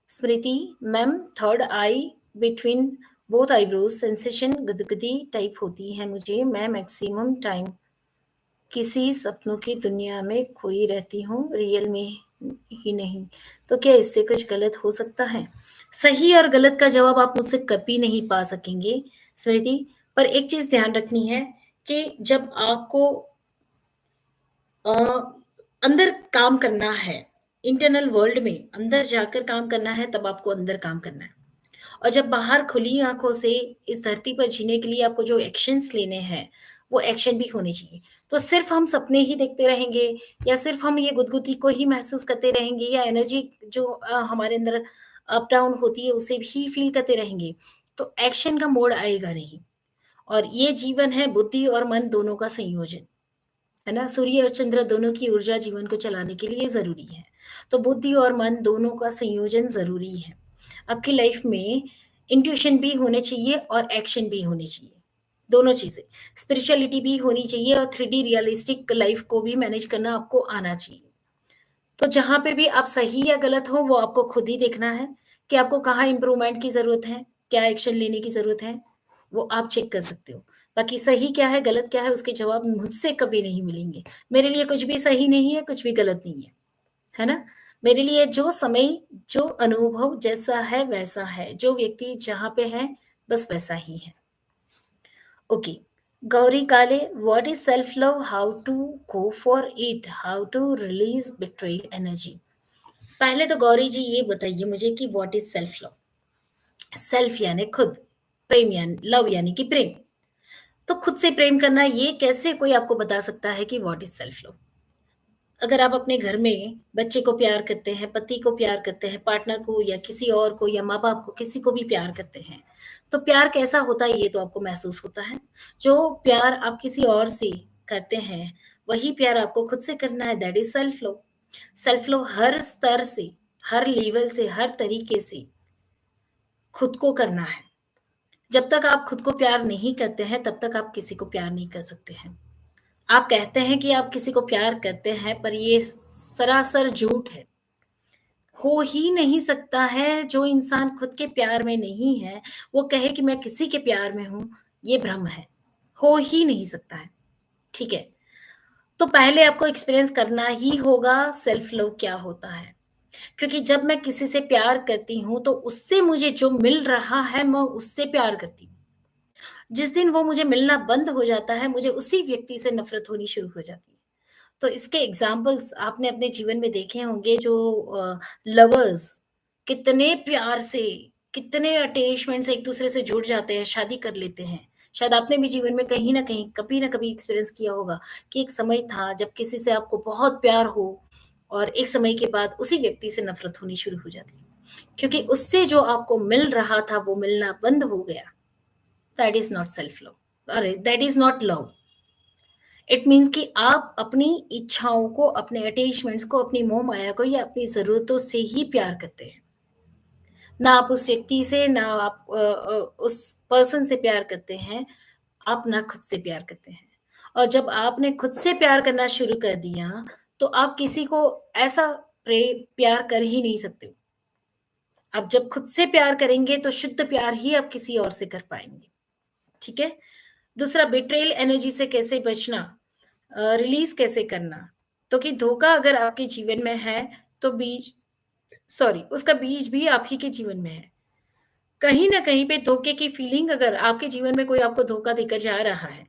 स्मृति मैम, थर्ड आई बिटवीन बोथ आईब्रोज सेंसेशन गुदगुदी टाइप होती है मुझे। मैं मैक्सिमम टाइम किसी सपनों की दुनिया में खोई रहती हूँ, रियल में ही नहीं। तो क्या इससे कुछ गलत हो सकता है? सही और गलत का जवाब आप मुझसे कभी नहीं पा सकेंगे स्मृति, पर एक चीज ध्यान रखनी है कि जब आपको अ, अंदर काम करना है, इंटरनल वर्ल्ड में अंदर जाकर काम करना है, तब आपको अंदर काम करना है। और जब बाहर खुली आंखों से इस धरती पर जीने के लिए आपको जो एक्शंस लेने हैं, वो एक्शन भी होने चाहिए। तो सिर्फ हम सपने ही देखते रहेंगे, या सिर्फ हम ये गुदगुदी को ही महसूस करते रहेंगे, या एनर्जी जो हमारे अंदर अप डाउन होती है उसे भी फील करते रहेंगे, तो एक्शन का मोड आएगा नहीं। और ये जीवन है बुद्धि और मन दोनों का संयोजन, है ना? सूर्य और चंद्र दोनों की ऊर्जा जीवन को चलाने के लिए ज़रूरी है। तो बुद्धि और मन दोनों का संयोजन ज़रूरी है। आपकी लाइफ में इंट्यूशन भी होने चाहिए और एक्शन भी होने चाहिए, दोनों चीज़ें। स्पिरिचुअलिटी भी होनी चाहिए और 3D रियलिस्टिक लाइफ को भी मैनेज करना आपको आना चाहिए। तो जहाँ पे भी आप सही या गलत हो, वो आपको खुद ही देखना है कि आपको कहाँ इम्प्रूवमेंट की ज़रूरत है, क्या एक्शन लेने की ज़रूरत है, वो आप चेक कर सकते हो। बाकी सही क्या है, गलत क्या है, उसके जवाब मुझसे कभी नहीं मिलेंगे। मेरे लिए कुछ भी सही नहीं है, कुछ भी गलत नहीं है ना? मेरे लिए जो समय, जो अनुभव जैसा है वैसा है, जो व्यक्ति जहाँ पे है, बस वैसा ही है। Okay, Gauri Kale, what is self love, how to go for it, how to release betrayed energy? पहले तो गौरी जी ये बताइए मुझे कि what is self love. Self यानी खुद, प्रेम यानी लव यानी कि प्रेम। तो खुद से प्रेम करना, ये कैसे कोई आपको बता सकता है कि व्हाट इज सेल्फ लव? अगर आप अपने घर में बच्चे को प्यार करते हैं, पति को प्यार करते हैं, पार्टनर को या किसी और को या माँ बाप को, किसी को भी प्यार करते हैं, तो प्यार कैसा होता है ये तो आपको महसूस होता है। जो प्यार आप किसी और से करते हैं, वही प्यार आपको खुद से करना है, that is self love. Self love हर स्तर से, हर लेवल से, हर तरीके से खुद को करना है। जब तक आप खुद को प्यार नहीं करते हैं, तब तक आप किसी को प्यार नहीं कर सकते हैं। आप कहते हैं कि आप किसी को प्यार करते हैं, पर ये सरासर झूठ है। हो ही नहीं सकता है, जो इंसान खुद के प्यार में नहीं है, वो कहे कि मैं किसी के प्यार में हूँ, ये भ्रम है। हो ही नहीं सकता है, ठीक है? तो पहले आपको एक्सपीरियंस करना ही होगा सेल्फ लव क्या होता है। क्योंकि जब मैं किसी से प्यार करती हूँ, तो उससे मुझे जो मिल रहा है, मैं उससे प्यार करती हूँ। जिस दिन वो मुझे मिलना बंद हो जाता है, मुझे उसी व्यक्ति से नफ़रत होनी शुरू हो जाती है। तो इसके एग्ज़ाम्पल्स आपने अपने जीवन में देखे होंगे, जो लवर्स कितने प्यार से, कितने अटैचमेंट से एक-दूसरे से जुड़ जाते हैं, शादी कर लेते हैं। शायद आपने भी जीवन में कहीं न कहीं, कभी न कभी एक्सपीरियंस किया होगा कि एक समय था जब किसी से आपको बहुत प्यार हो, और एक समय के बाद उसी व्यक्ति से नफ़रत होनी शुरू हो जाती है। क्योंकि उससे जो आपको मिल रहा था, वो मिलना बंद हो गया। That is not self love, अरे that is not love. It means कि आप अपनी इच्छाओं को, अपने अटैचमेंट्स को, अपनी मोह-माया को या अपनी ज़रूरतों से ही प्यार करते हैं। ना आप उस व्यक्ति से, ना आप उस पर्सन से प्यार करते हैं, आप ना खुद से प्यार करते हैं। और जब आपने खुद से प्यार करना शुरू कर दिया, तो आप किसी को ऐसा प्यार कर ही नहीं सकते। आप जब खुद से प्यार करेंगे, तो शुद्ध प्यार ही आप किसी और से कर पाएँगे, ठीक है? दूसरा, बिट्रेयल एनर्जी से कैसे बचना, रिलीज़ कैसे करना? तो कि धोखा अगर आपके जीवन में है, तो उसका बीज भी आप ही के जीवन में है। कहीं न कहीं पे धोखे की फीलिंग, अगर आपके जीवन में कोई आपको धोखा देकर जा रहा है,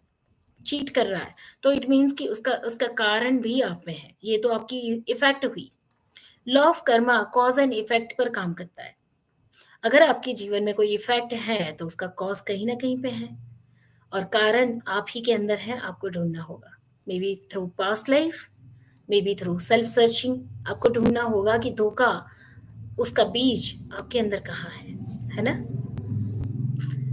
चीट कर रहा है, तो इट मीन्स कि उसका उसका कारण भी आप में है। ये तो आपकी इफ़ेक्ट हुई। Law of Karma cause and effect पर काम करता है। अगर आपके जीवन में कोई इफ़ेक्ट है, तो उसका कॉज़ कहीं न कहीं पे है और कारण आप ही के अंदर है, आपको ढूँढना होगा। May be through past life, may be through self searching. आपको ढूँढना होगा कि धोखा, उसका बीज आपके अंदर कहाँ है ना?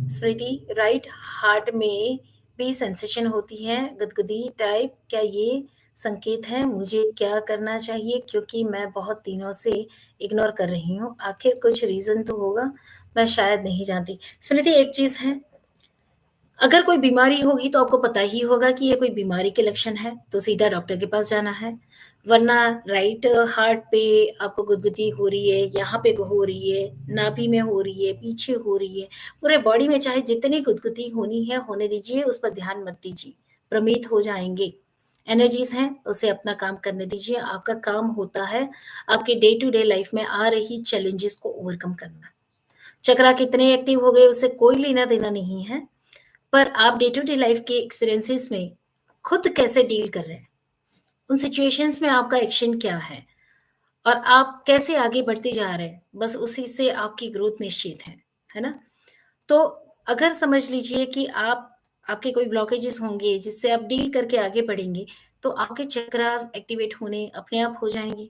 स्मृति, राइट हार्ट में भी सेंसेशन होती है, गुदगुदी टाइप, क्या ये संकेत है? मुझे क्या करना चाहिए? क्योंकि मैं बहुत दिनों से इग्नोर कर रही हूँ। आखिर कुछ रीज़न तो होगा, मैं शायद नहीं जानती। स्मृति, एक चीज़ है, अगर कोई बीमारी होगी तो आपको पता ही होगा कि ये कोई बीमारी के लक्षण है, तो सीधा डॉक्टर के पास जाना है। वरना राइट हार्ट पे आपको गुदगुदी हो रही है, यहाँ पे हो रही है, नाभि में हो रही है, पीछे हो रही है, पूरे बॉडी में चाहे जितनी गुदगुदी होनी है, होने दीजिए, उस पर ध्यान मत दीजिए, भ्रमित हो जाएँगे। एनर्जीज़ हैं, उसे अपना काम करने दीजिए। आपका काम होता है, आपके डे टू डे लाइफ में आ रही चैलेंजेज़ को ओवरकम करना। चक्रा कितने एक्टिव हो गए, उससे कोई लेना-देना नहीं है। पर आप डे टू डे लाइफ के एक्सपीरियंसेस में खुद कैसे डील कर रहे हैं? उन सिचुएशंस में आपका एक्शन क्या है? और आप कैसे आगे बढ़ते जा रहे हैं? बस उसी से आपकी ग्रोथ निश्चित है ना? तो अगर समझ लीजिए कि आपके कोई ब्लॉकेजेस होंगे जिससे आप डील करके आगे बढ़ेंगे, तो आपके चक्रास एक्टिवेट होने अपने आप हो जाएँगे।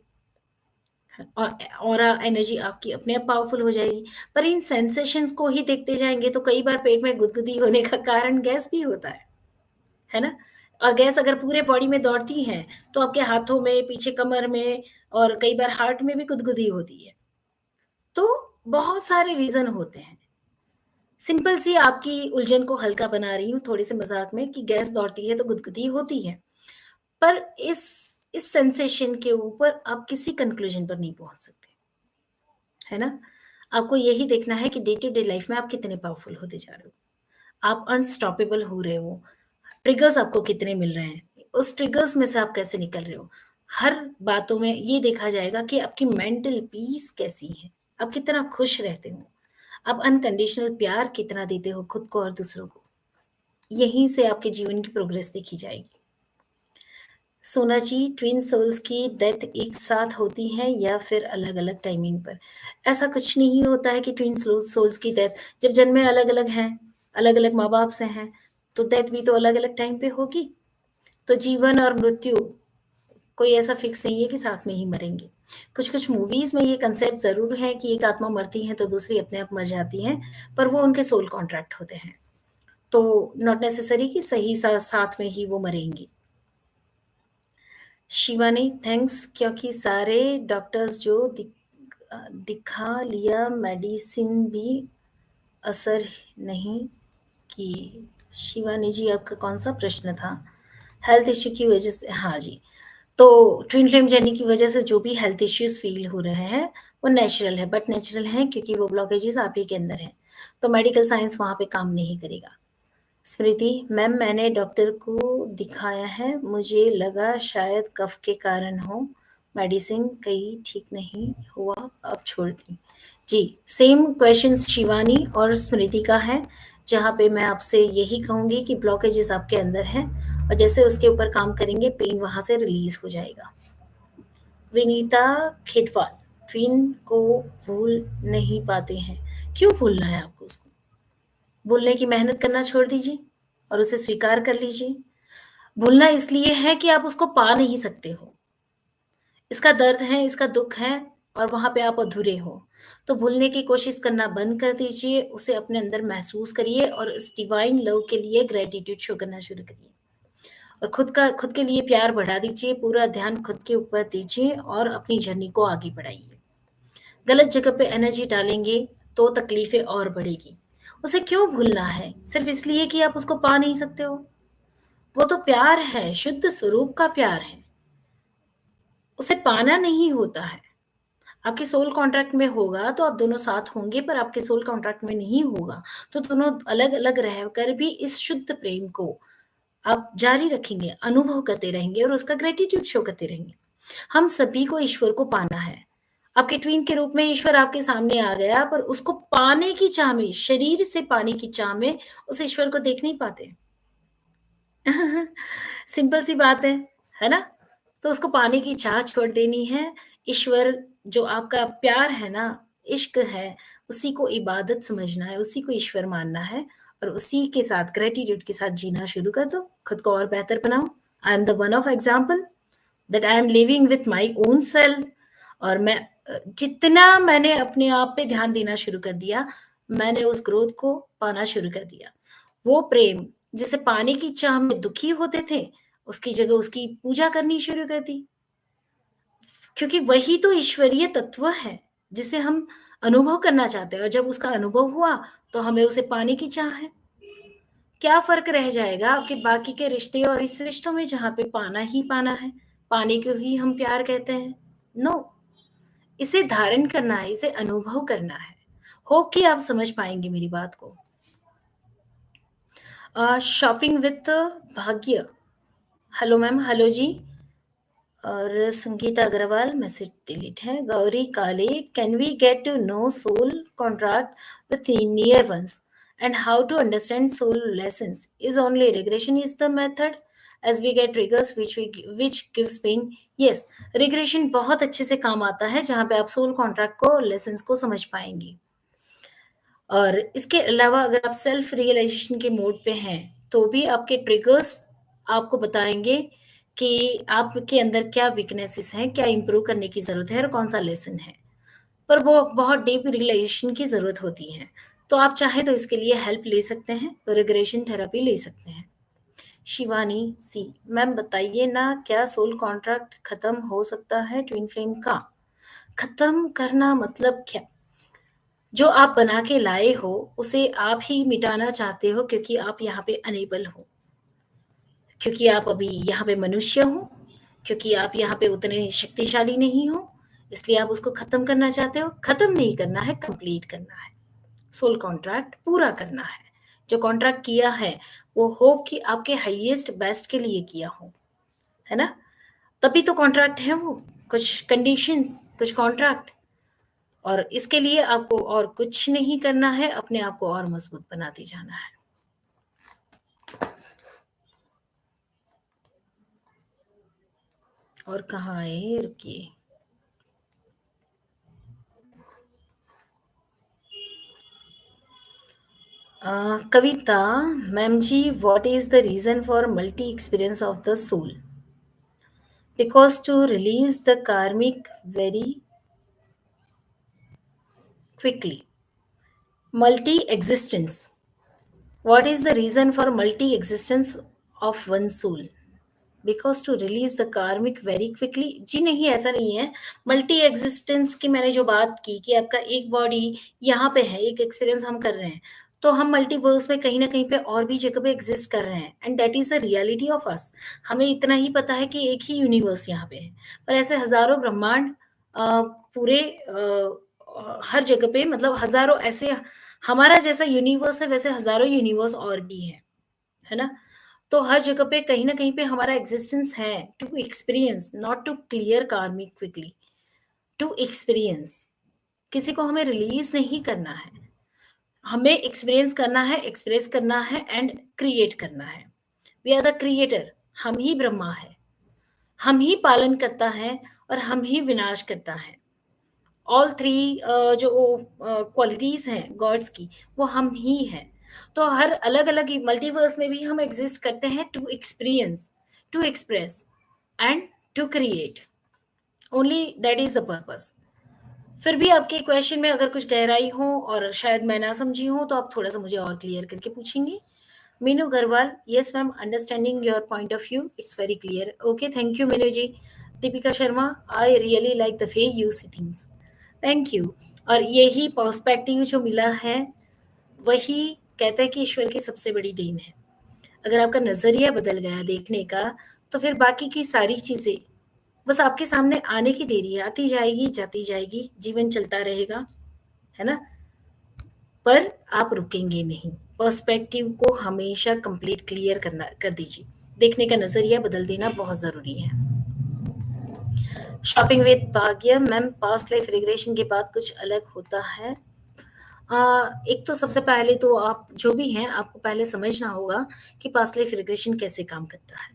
और ऑरा एनर्जी आपकी अपने आप पावरफुल हो जाएगी। पर इन सेंसेशंस को ही देखते जाएँगे तो कई बार पेट में गुदगुदी होने का कारण गैस भी होता है ना? और गैस अगर पूरे बॉडी में दौड़ती है, तो आपके हाथों में, पीछे कमर में और कई बार हार्ट में भी गुदगुदी होती है। तो बहुत सारे रीज़न होते हैं। सिंपल सी आपकी उलझन को हल्का बना रही हूँ थोड़े से मज़ाक में कि गैस दौड़ती है तो गुदगुदी होती है। पर इस सेंसेशन के ऊपर आप किसी कन्क्लूज़न पर नहीं पहुँच सकते, है ना? आपको यही देखना है कि डे टू डे लाइफ़ में आप कितने पावरफुल होते जा रहे हो। आप अनस्टॉपेबल हो रहे हो। ट्रिगर्स आपको कितने मिल रहे हैं, उस ट्रिगर्स में से आप कैसे निकल रहे हो। हर बातों में ये देखा जाएगा कि आपकी मेंटल पीस कैसी है, आप कितना खुश रहते हो, आप अनकंडीशनल प्यार कितना देते हो खुद को और दूसरों को। यहीं से आपके जीवन की प्रोग्रेस देखी जाएगी। सोना जी, ट्विन सोल्स की डेथ एक साथ होती है या फिर अलग-अलग टाइमिंग पर? ऐसा कुछ नहीं होता है कि ट्विन सोल्स की डेथ, जब जन्मे अलग-अलग हैं, अलग-अलग माँ-बाप से हैं, तो डेथ भी तो अलग-अलग टाइम पे होगी। तो जीवन और मृत्यु कोई ऐसा फिक्स नहीं है कि साथ में ही मरेंगे। कुछ-कुछ मूवीज़ में ये कंसेप्ट ज़रूर है कि एक आत्मा मरती है तो दूसरी अपने आप मर जाती है, पर वो उनके सोल कॉन्ट्रैक्ट होते हैं। तो नॉट नेसेसरी कि सही साथ में ही वो मरेंगी। शिवानी, थैंक्स, क्योंकि सारे डॉक्टर्स जो दिखा लिया, मेडिसिन भी असर नहीं की। शिवानी जी, आपका कौन-सा प्रश्न था? हेल्थ इश्यू की वजह से, हाँ जी। तो ट्विन फ्लेम जर्नी की वजह से जो भी हेल्थ इश्यूज़ फ़ील हो रहे हैं, वो नेचुरल है, बट नेचुरल हैं क्योंकि वो ब्लॉकेजेज़ आप ही के अंदर हैं। तो मेडिकल साइंस वहाँ पे काम नहीं करेगा। स्मृति, मैम मैंने डॉक्टर को दिखाया है, मुझे लगा शायद कफ के कारण हो, मेडिसिन कहीं ठीक नहीं हुआ, अब छोड़ दी। जी, सेम क्वेश्चन शिवानी और स्मृति का है, जहाँ पे मैं आपसे यही कहूँगी कि ब्लॉकेजेस आपके अंदर हैं और जैसे उसके ऊपर काम करेंगे, पेन वहाँ से रिलीज़ हो जाएगा। विनीता खेटवाल, ट्विन को भूल नहीं पाते हैं, क्यों भूलना है आपको उसको? भूलने की मेहनत करना छोड़ दीजिए और उसे स्वीकार कर लीजिए। भूलना इसलिए है कि आप उसको पा नहीं सकते हो। इसका दर्द है, इसका दुःख है और वहाँ पे आप अधूरे हो। तो भूलने की कोशिश करना बंद कर दीजिए, उसे अपने अंदर महसूस करिए और इस डिवाइन लव के लिए ग्रैटिट्यूड शो करना शुरू करिए। और खुद के लिए प्यार बढ़ा दीजिए, पूरा ध्यान खुद के ऊपर दीजिए और अपनी जर्नी को आगे बढ़ाइए। गलत जगह पे एनर्जी डालेंगे तो तकलीफ़ें और बढ़ेगी। उसे क्यों भूलना है? सिर्फ़ इसलिए कि आप उसको पा नहीं सकते हो? वो तो प्यार है, शुद्ध स्वरूप का प्यार है। उसे पाना नहीं होता है। आपके सोल कॉन्ट्रैक्ट में होगा तो आप दोनों साथ होंगे, पर आपके सोल कॉन्ट्रैक्ट में नहीं होगा, तो दोनों अलग-अलग रहकर भी इस शुद्ध प्रेम को आप जारी रखेंगे, अनुभव करते रहेंगे और उसका ग्रैटिट्यूड शो करते रहेंगे। हम सभी को ईश्वर को पाना है। आपके ट्विन के रूप में ईश्वर आपके सामने आ गया, पर उसको पाने की चाह में, शरीर से पाने की चाह में उस ईश्वर को देख नहीं पाते। सिंपल सी बात है ना? तो उसको पाने की चाह छोड़ देनी है। ईश्वर जो आपका प्यार है ना, इश्क है, उसी को इबादत समझना है, उसी को ईश्वर मानना है और उसी के साथ ग्रैटिट्यूड के साथ जीना शुरू कर दो। खुद को और बेहतर बनाओ। I am the one of example that I am living with my own self. और मैं जितना मैंने अपने आप पे ध्यान देना शुरू कर दिया, मैंने उस ग्रोथ को पाना शुरू कर दिया। वो प्रेम जिसे पाने की चाह में दुखी होते थे, उसकी जगह उसकी पूजा करनी शुरू कर दी। क्योंकि वही तो ईश्वरीय तत्व है, जिसे हम अनुभव करना चाहते हैं और जब उसका अनुभव हुआ, तो हमें उसे पाने की चाह है। क्या फ़र्क रह जाएगा आपके बाकी के रिश्ते और इस रिश्तों में जहाँ पे पाना ही पाना है, पाने को ही हम प्यार कहते हैं? नो, इसे धारण करना है, इसे अनुभव करना है। होप कि आप समझ पाएँगे मेरी बात को। Shopping with Bhagya. Hello ma'am, hello ji. और संगीता अग्रवाल मैसेज डिलीट है। Gauri Kale, can we get to know soul contract with near ones and how to understand soul lessons? Is only regression is the method as we get triggers which gives pain? Yes, regression बहुत अच्छे से काम आता है जहाँ पे आप soul contract को लेसन्स को समझ पाएंगे। और इसके अलावा अगर आप सेल्फ रियलाइजेशन के मोड पे हैं, तो भी आपके ट्रिगर्स आपको बताएँगे कि आपके अंदर क्या वीकनेसेस हैं, क्या इम्प्रूव करने की ज़रूरत है और कौन-सा लेसन है। पर वो बहुत डीप रियलाइजेशन की ज़रूरत होती है। तो आप चाहें तो इसके लिए हेल्प ले सकते हैं, तो रिग्रेशन थेरेपी ले सकते हैं। शिवानी सी, मैम बताइए ना क्या सोल कॉन्ट्रैक्ट खत्म हो सकता है ट्विन फ्लेम का? खत्म करना मतलब क्या? जो आप बना के लाए हो, उसे आप ही मिटाना चाहते हो क्योंकि आप यहाँ पे अनेबल हो। क्योंकि आप अभी यहाँ पे मनुष्य हो, क्योंकि आप यहाँ पे उतने शक्तिशाली नहीं हो, इसलिए आप उसको खत्म करना चाहते हो। खत्म नहीं करना है, कंप्लीट करना है। सोल कॉन्ट्रैक्ट पूरा करना है। जो कॉन्ट्रैक्ट किया है, वो हो कि आपके हाईएस्ट बेस्ट के लिए किया हो, है ना? तभी तो कॉन्ट्रैक्ट है वो। कुछ कंडीशंस, कुछ कॉन्ट्रैक्ट। और इसके लिए आपको और कुछ नहीं करना है, अपने आप को और मज़बूत बनाते जाना है। और कहाँ आए? रुकिए। Kavita, ma'am ji, what is the reason for multi experience of the soul? Because to release the karmic very quickly. Multi existence. What is the reason for multi existence of one soul? Because to release the karmic very quickly. जी नहीं, ऐसा नहीं है। Multi existence की मैंने जो बात की कि आपका एक बॉडी यहाँ पे है, एक एक्सपीरियंस हम कर रहे हैं, तो हम मल्टीवर्स में कहीं ना कहीं पे और भी जगह पे एग्जिस्ट कर रहे हैं and that is the reality of us. हमें इतना ही पता है कि एक ही यूनिवर्स यहाँ पे है, पर ऐसे हजारों ब्रह्मांड पूरे हर जगह पे, मतलब हजारों ऐसे, हमारा जैसा यूनिवर्स है वैसे हजारों यूनिवर्स और भी है ना? तो हर जगह पे कहीं न कहीं पे हमारा एग्ज़िस्टेंस है to experience, not to clear karmic quickly, to experience. किसी को हमें रिलीज़ नहीं करना है। हमें एक्सपीरियंस करना है, एक्सप्रेस करना है एंड क्रिएट करना है। वी आर द क्रिएटर, हम ही ब्रह्मा है। हम ही पालन करता है और हम ही विनाश करता है। ऑल 3 जो क्वालिटीज़ हैं गॉड्स की, वो हम ही हैं। तो हर अलग-अलग मल्टीवर्स में भी हम एग्ज़िस्ट करते हैं to experience, to express and to create. Only that is the purpose. फिर भी आपके क्वेश्चन में अगर कुछ गहराई हो और शायद मैं ना समझी हूँ, तो आप थोड़ा-सा मुझे और क्लियर करके पूछेंगी? Meenu Garwal, yes ma'am, understanding your point of view, it's very clear. Okay, thank you Minu ji. Deepika Sharma, I really like the way you see things. Thank you. और यही पर्सपेक्टिव जो मिला है, वही कहते हैं कि ईश्वर की सबसे बड़ी देन है। अगर आपका नज़रिया बदल गया देखने का, तो फिर बाकी की सारी चीज़ें बस आपके सामने आने की देरी है, आती जाएगी, जाती जाएगी, जीवन चलता रहेगा, है ना? पर आप रुकेंगे नहीं। पर्सपेक्टिव को हमेशा कंप्लीट क्लियर करना कर दीजिए। देखने का नज़रिया बदल देना बहुत ज़रूरी है। शॉपिंग विद भाग्य मैम, पास्ट लाइफ रिग्रेशन के बाद कुछ अलग होता है? एक तो सबसे पहले तो आप जो भी हैं, आपको पहले समझना होगा कि पास्ट लाइफ रिग्रेशन कैसे काम करता है।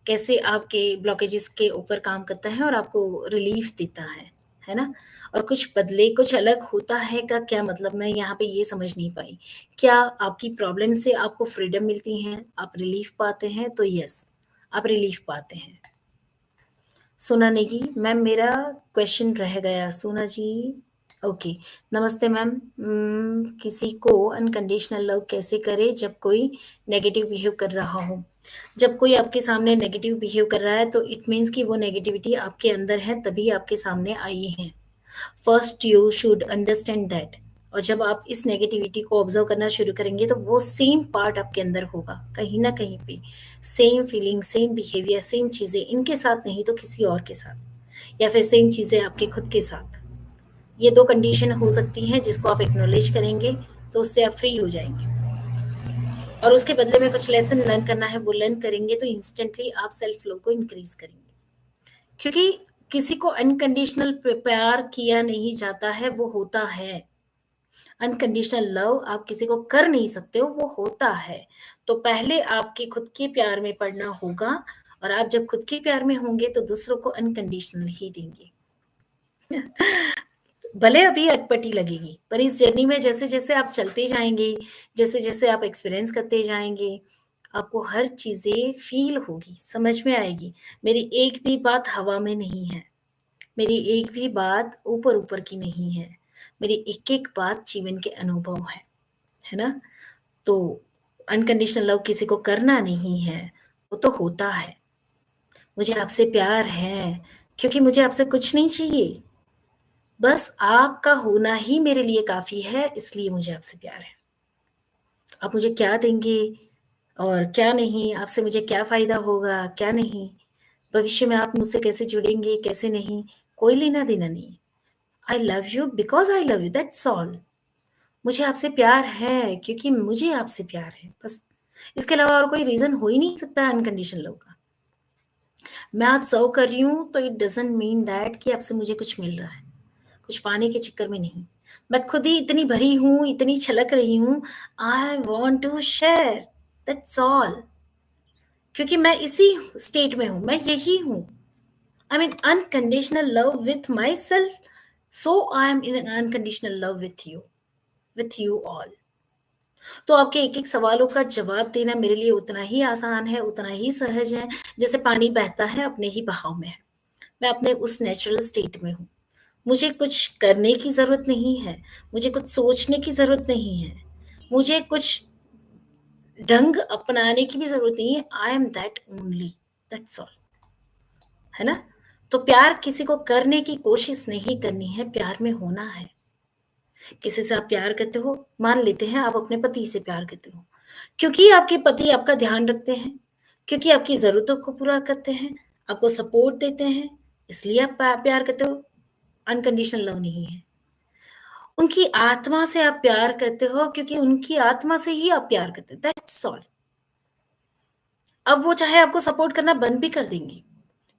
कैसे आपके ब्लॉकेजेस के ऊपर काम करता है और आपको रिलीफ देता है ना? और कुछ बदले, कुछ अलग होता है का क्या मतलब, मैं यहाँ पे ये समझ नहीं पाई। क्या आपकी प्रॉब्लम से आपको फ्रीडम मिलती है, आप रिलीफ पाते हैं? तो यस, आप रिलीफ पाते हैं। सोना नेगी मैम, मेरा क्वेश्चन रह गया। सोना जी, ओके। नमस्ते मैम, किसी को अनकंडीशनल लव कैसे करें जब कोई नेगेटिव बिहेव कर रहा हो? जब कोई आपके सामने नेगेटिव बिहेव कर रहा है, तो इट मीन्स कि वो नेगेटिविटी आपके अंदर है, तभी आपके सामने आई है। First you should understand that. और जब आप इस नेगेटिविटी को ऑब्जर्व करना शुरू करेंगे, तो वो सेम पार्ट आपके अंदर होगा, कहीं ना कहीं पे same feeling, same behaviour, same चीजें, इनके साथ नहीं तो किसी और के साथ, या फिर सेम चीजें आपके खुद के साथ। ये दो कंडीशन हो सकती हैं, जिसको आप एक्नॉलेज करेंगे तो उससे आप फ्री हो जाएंगे, और उसके बदले में कुछ लेसन लर्न करना है, वो लर्न करेंगे, तो इंस्टेंटली आप सेल्फ लव को इंक्रीज करेंगे। क्योंकि किसी को अनकंडीशनल प्यार किया नहीं जाता है, वो होता है। अनकंडीशनल लव आप किसी को कर नहीं सकते हो, वो होता है। तो पहले आपके खुद के प्यार में पड़ना होगा, और आप जब खुद के प्यार में होंगे तो दूसरों को अनकंडीशनल ही देंगे। भले अभी अटपटी लगेगी, पर इस जर्नी में जैसे जैसे आप चलते जाएंगे, जैसे जैसे आप एक्सपीरियंस करते जाएंगे, आपको हर चीजें फील होगी, समझ में आएगी। मेरी एक भी बात हवा में नहीं है, मेरी एक भी बात ऊपर ऊपर की नहीं है, मेरी एक एक बात जीवन के अनुभव है ना? तो अनकंडीशनल लव किसी को करना नहीं है, वो तो होता है। मुझे आपसे प्यार है, क्योंकि मुझे आपसे कुछ नहीं चाहिए, बस आपका होना ही मेरे लिए काफ़ी है, इसलिए मुझे आपसे प्यार है। आप मुझे क्या देंगे और क्या नहीं, आपसे मुझे क्या फ़ायदा होगा, क्या नहीं, भविष्य में आप मुझसे कैसे जुड़ेंगे, कैसे नहीं, कोई लेना-देना नहीं है। I love you because I love you, that's all. मुझे आपसे प्यार है, क्योंकि मुझे आपसे प्यार है, बस। इसके अलावा और कोई रीज़न हो ही नहीं सकता अनकंडीशनल लव का। मैं आज सर्व कर रही हूँ, तो इट डज़न्ट मीन दैट कि आपसे मुझे कुछ मिल रहा है। कुछ पाने के चक्कर में नहीं। मैं खुद ही इतनी भरी हूँ, इतनी छलक रही हूँ, I want to share, that's all. क्योंकि मैं इसी स्टेट में हूँ, मैं यही हूँ। I mean unconditional love with my self, so I am in unconditional love with you all. तो आपके एक-एक सवालों का जवाब देना मेरे लिए उतना ही आसान है, उतना ही सहज है, जैसे पानी बहता है, अपने ही बहाव में है। मैं अपने उस नेचुरल स्टेट में हूँ। मुझे कुछ करने की ज़रूरत नहीं है, मुझे कुछ सोचने की ज़रूरत नहीं है, मुझे कुछ ढंग अपनाने की भी ज़रूरत नहीं है, I am that only, that's all, है ना? तो प्यार किसी को करने की कोशिश नहीं करनी है, प्यार में होना है। किसी से आप प्यार करते हो, मान लेते हैं आप अपने पति से प्यार करते हो, क्योंकि आपके पति आपका ध्यान रखते हैं, क्योंकि आपकी ज़रूरतों को पूरा करते हैं, आपको सपोर्ट देते हैं, इसलिए आप प्यार करते हो, अनकंडीशनल लव नहीं है। उनकी आत्मा से आप प्यार करते हो, क्योंकि उनकी आत्मा से ही आप प्यार करते हो, दैट्स ऑल। अब वो चाहे आपको सपोर्ट करना बंद भी कर देंगी,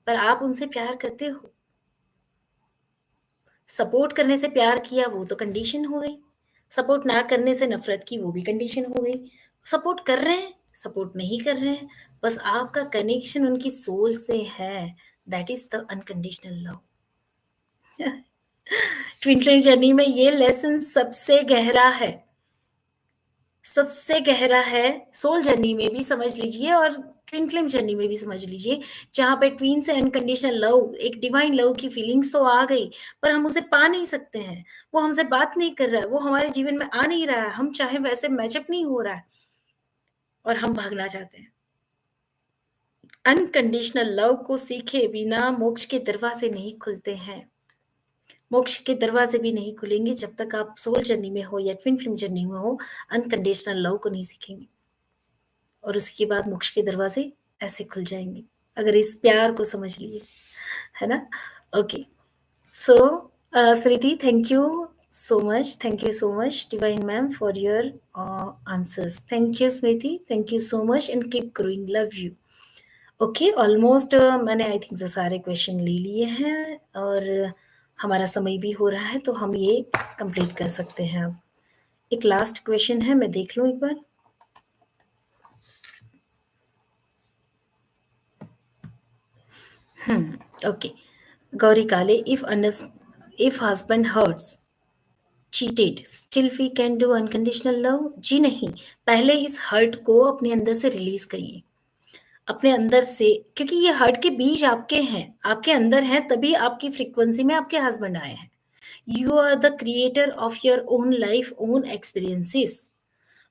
पर आप उनसे प्यार करते हो। सपोर्ट करने से प्यार किया, वो तो कंडीशन हो गई। सपोर्ट ना करने से नफ़रत की, वो भी कंडीशन हो गई। सपोर्ट कर रहे हैं, सपोर्ट नहीं कर रहे हैं, बस आपका कनेक्शन उनकी सोल से है, that is the unconditional love. Twin flame journey में ये लेसन सबसे गहरा है, सबसे गहरा है। सोल जर्नी में भी समझ लीजिए और ट्विन फ्लेम जर्नी में भी समझ लीजिए, जहाँ पे ट्विन से अनकंडीशनल लव, एक डिवाइन लव की फीलिंग्स तो आ गई, पर हम उसे पा नहीं सकते हैं। वो हमसे बात नहीं कर रहा है, वो हमारे जीवन में आ नहीं रहा है, हम चाहे वैसे मैचअप नहीं हो रहा है। और हम भागना चाहते हैं। अनकंडीशनल लव को सीखे बिना मोक्ष के दरवाजे नहीं खुलते हैं। मोक्ष के दरवाजे भी नहीं खुलेंगे जब तक आप सोल जर्नी में हो या ट्विन फ्लेम जर्नी में हो, अनकंडीशनल लव को नहीं सीखेंगे। और उसके बाद मोक्ष के दरवाजे ऐसे खुल जाएंगे, अगर इस प्यार को समझ लिए, है ना? Okay, so Smriti, thank you so much divine ma'am for your answers. Thank you Smriti, thank you so much and keep growing, love you. Okay, almost मैंने आई थिंक सारे क्वेश्चन ले लिए हैं और हमारा समय भी हो रहा है, तो हम ये कंप्लीट कर सकते हैं अब। एक लास्ट क्वेश्चन है, मैं देख लूँ एक बार। Okay, Gauri Kale, if husband hurts cheated still we can do unconditional love? जी नहीं, पहले इस हर्ट को अपने अंदर से रिलीज करिए, अपने अंदर से, क्योंकि ये हर्ट के बीज आपके हैं, आपके अंदर हैं, तभी आपकी फ्रीक्वेंसी में आपके हस्बैंड आए हैं। You are the creator of your own life, own experiences.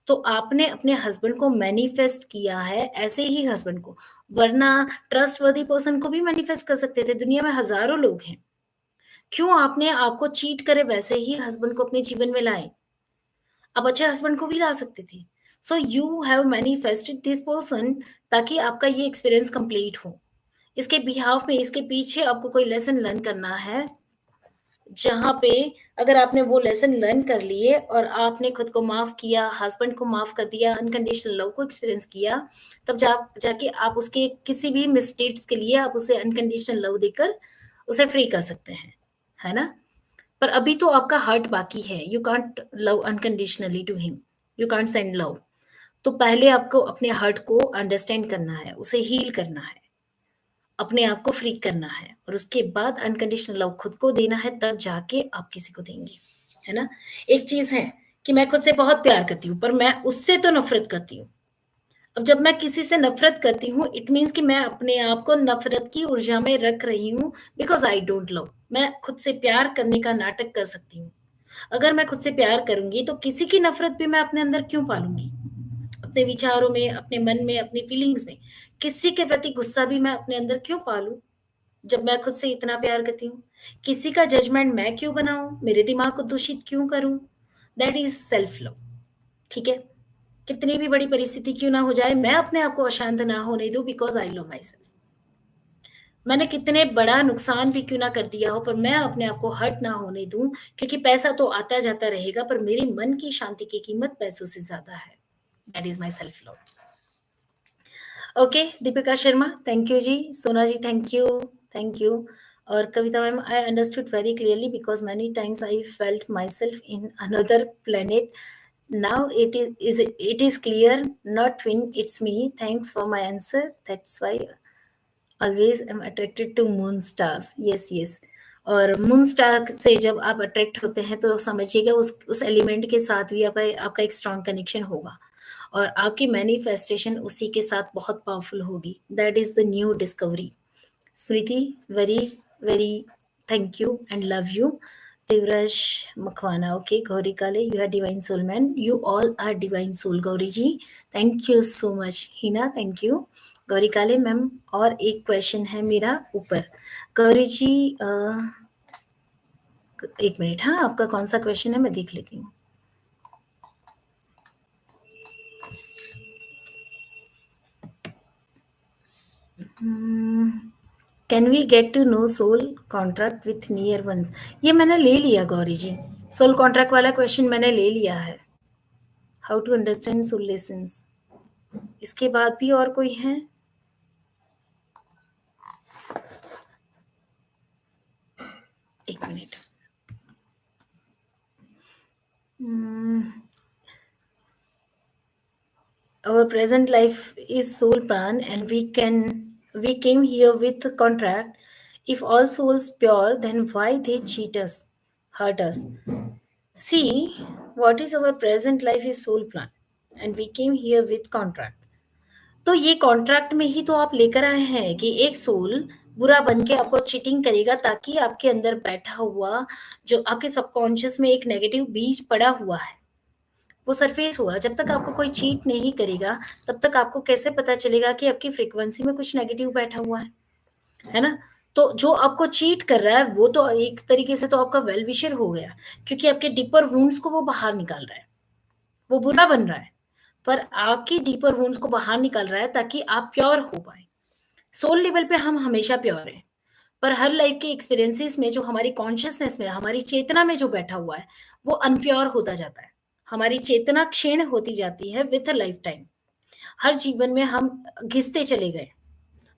तो आपने अपने हस्बैंड को मैनिफेस्ट किया है, ऐसे ही हस्बैंड को, वरना ट्रस्टवर्दी पर्सन को भी मैनिफेस्ट कर सकते थे। दुनिया में हजारों लोग हैं, क्यों आपने आपको चीट करे वैसे ही हस्बैंड को अपने जीवन में लाए? आप अच्छे हस्बैंड को भी ला सकते थे। So you have manifested this person ताकि आपका ये एक्सपीरियंस कंप्लीट हो। इसके बिहाफ में, इसके पीछे आपको कोई लेसन लर्न करना है, जहाँ पे अगर आपने वो लेसन लर्न कर लिए और आपने खुद को माफ किया, हस्बैंड को माफ कर दिया, अनकंडीशनल लव को एक्सपीरियंस किया, तब जाके आप उसके किसी भी मिस्टेक्स के लिए आप उसे अनकंडीशनल लव देकर उसे फ्री कर सकते हैं, है ना? पर अभी तो आपका हर्ट बाकी है, you can't love unconditionally to him, you can't send love. तो पहले आपको अपने हर्ट को अंडरस्टैंड करना है, उसे हील करना है, अपने आप को फ्री करना है, और उसके बाद अनकंडीशनल लव खुद को देना है, तब जाके आप किसी को देंगे, है ना? एक चीज है कि मैं खुद से बहुत प्यार करती हूँ, पर मैं उससे तो नफरत करती हूँ। अब जब मैं किसी से नफरत करती हूँ, इट मीन्स कि मैं अपने आप को नफरत की ऊर्जा में रख रही हूँ, बिकॉज आई डोंट लव। मैं खुद से प्यार करने का नाटक कर सकती हूँ। अगर मैं खुद से प्यार करूंगी तो किसी की नफरत भी मैं अपने अंदर क्यों पालूंगी? अपने विचारों में, अपने मन में, अपनी फीलिंग्स में किसी के प्रति गुस्सा भी मैं अपने अंदर क्यों पालूं, जब मैं खुद से इतना प्यार करती हूँ? किसी का जजमेंट मैं क्यों बनाऊं, मेरे दिमाग को दूषित क्यों करूं? That is self love. ठीक है, कितनी भी बड़ी परिस्थिति क्यों ना हो जाए, मैं अपने आप को अशांत ना होने दूं, because I love my self. मैंने कितने बड़ा नुकसान भी क्यों ना कर दिया हो, पर मैं अपने आप को हर्ट ना होने दूं, क्योंकि पैसा तो आता जाता रहेगा, पर मेरे मन की शांति की कीमत पैसों से ज्यादा है। That is my self love. Okay, Deepika Sharma, thank you ji. Sona ji, thank you, thank you. और Kavita ma'am, I understood very clearly because many times I felt my self in another planet. Now it is clear, not twin, it's me. Thanks for my answer. That's why always am attracted to moon stars. Yes, yes. और moon star से जब आप attract होते हैं तो समझिएगा उस element के साथ भी आपका एक स्ट्रॉन्ग कनेक्शन होगा, और आपकी मैनिफेस्टेशन उसी के साथ बहुत पावरफुल होगी। That is the new discovery. Smriti, very very thank you and love you. Devraj Makwana, okay, Gauri Kale, you are divine soul man, you all are divine soul. Gauri ji, thank you so much. Hina, thank you. Gauri Kale ma'am, और एक question है मेरा ऊपर। गौरी जी, एक minute, हाँ, आपका कौन सा क्वेश्चन है मैं देख लेती हूँ। Can we get to know soul contract with near ones? ये मैंने ले लिया गौरी जी, सोल कॉन्ट्रैक्ट वाला क्वेश्चन मैंने ले लिया है। How to understand soul lessons, इसके बाद भी और कोई है? एक minute. Our present life is soul plan, and we came here with a contract. If all souls pure, then why they cheat us, hurt us? See, what is our present life is soul plan, and we came here with contract. तो ये contract में ही तो आप लेकर आए हैं कि एक सोल बुरा बन के आपको चीटिंग करेगा, ताकि आपके अंदर बैठा हुआ जो आपके सबकॉन्शियस में एक नेगेटिव बीज पड़ा हुआ है, वो सरफेस हुआ। जब तक आपको कोई चीट नहीं करेगा, तब तक आपको कैसे पता चलेगा कि आपकी फ्रीक्वेंसी में कुछ नेगेटिव बैठा हुआ है ना? तो जो आपको चीट कर रहा है, वो तो एक तरीके से तो आपका वेल विशर हो गया, क्योंकि आपके डीपर वुंड्स को वो बाहर निकाल रहा है, वो बुरा बन रहा है, पर आपकी डीपर वुंड्स को बाहर निकाल रहा है ताकि आप प्योर हो पाएँ। सोल लेवल पे हम हमेशा प्योर हैं, पर हर लाइफ के एक्सपीरियंसेस में जो हमारी कॉन्शसनेस में, हमारी चेतना में जो बैठा हुआ है, वो अनप्योर होता जाता है। हमारी चेतना क्षीण होती जाती है विथ अ लाइफ टाइम। हर जीवन में हम घिसते चले गए,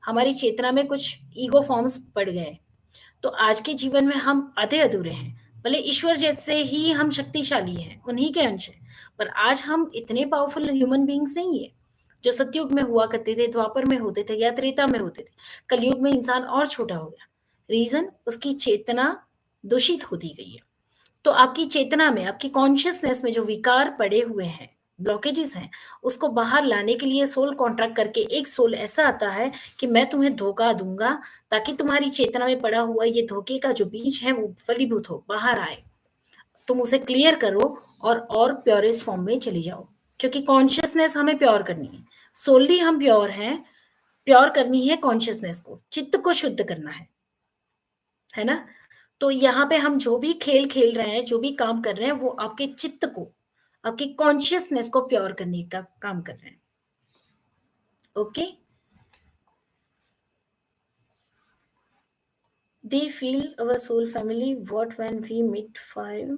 हमारी चेतना में कुछ ईगो फॉर्म्स पड़ गए। तो आज के जीवन में हम आधे अधूरे हैं। भले ईश्वर जैसे ही हम शक्तिशाली हैं, उन्हीं के अंश हैं, पर आज हम इतने पावरफुल ह्यूमन बीइंग्स नहीं है, जो सतयुग में हुआ करते थे, द्वापर में होते थे या त्रेता में होते थे। कलयुग में इंसान और छोटा हो गया। रीज़न, उसकी चेतना दूषित होती गई है। तो आपकी चेतना में, आपकी कॉन्शियसनेस में जो विकार पड़े हुए हैं, ब्लॉकेजेस हैं, उसको बाहर लाने के लिए सोल कॉन्ट्रैक्ट करके एक सोल ऐसा आता है कि मैं तुम्हें धोखा दूँगा, ताकि तुम्हारी चेतना में पड़ा हुआ ये धोखे का जो बीज है वो फलीभूत हो, बाहर आए। तुम उसे क्लियर करो और प्योरेस्ट फॉर्म में चली जाओ। क्योंकि कॉन्शियसनेस हमें प्योर करनी है। सोली हम प्योर हैं, प्योर करनी है कॉन्शियसनेस को, चित्त को शुद्ध करना है ना? तो यहाँ पे हम जो भी खेल खेल रहे हैं, जो भी काम कर रहे हैं, वो आपके चित्त को, आपकी कॉन्शियसनेस को प्योर करने का काम कर रहे हैं। Okay? They feel our soul family. What when we meet five?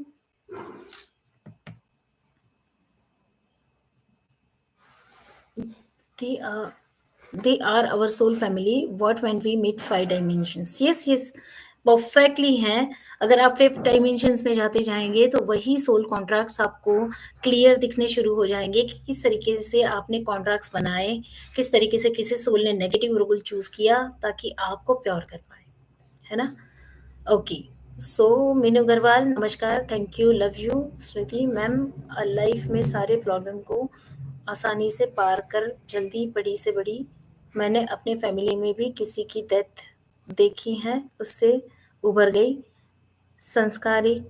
They are they are our soul family. What when we meet five dimensions? Yes, yes. Perfectly हैं। अगर आप फिफ्थ डायमेंशंस में जाते जाएंगे तो वही सोल कॉन्ट्रैक्ट्स आपको clear दिखने शुरू हो जाएंगे कि किस तरीके से आपने कॉन्ट्रैक्ट्स बनाए, किस तरीके से किसी सोल ने नेगेटिव रोल चूज किया ताकि आपको प्योर कर पाए, है ना? ओके, सो मीनू अग्रवाल, नमस्कार, thank you, love you. Smriti ma'am, life में सारे प्रॉब्लम को आसानी से पार कर जल्दी बड़ी से बड़ी, मैंने अपने फैमिली में भी किसी की डेथ देखी है, उससे उभर गई। संस्कारिक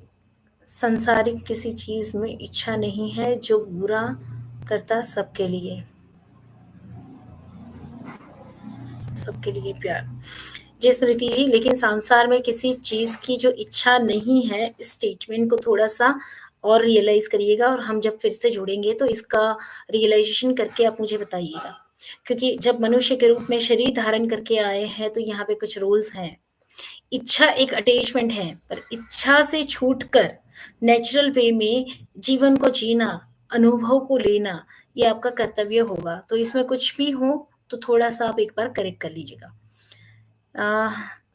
संसारिक किसी चीज़ में इच्छा नहीं है, जो बुरा करता सबके लिए प्यार। जी स्मृति जी, लेकिन संसार में किसी चीज़ की जो इच्छा नहीं है, इस स्टेटमेंट को थोड़ा-सा और रियलाइज़ करिएगा, और हम जब फिर से जुड़ेंगे तो इसका रियलाइज़ेशन करके आप मुझे बताइएगा। क्योंकि जब मनुष्य के रूप में शरीर धारण करके आए हैं, तो यहाँ पे कुछ रूल्स हैं। इच्छा एक अटैचमेंट है, पर इच्छा से छूटकर नेचुरल वे में जीवन को जीना, अनुभव को लेना, ये आपका कर्तव्य होगा। तो इसमें कुछ भी हो तो थोड़ा-सा आप एक बार करेक्ट कर लीजिएगा।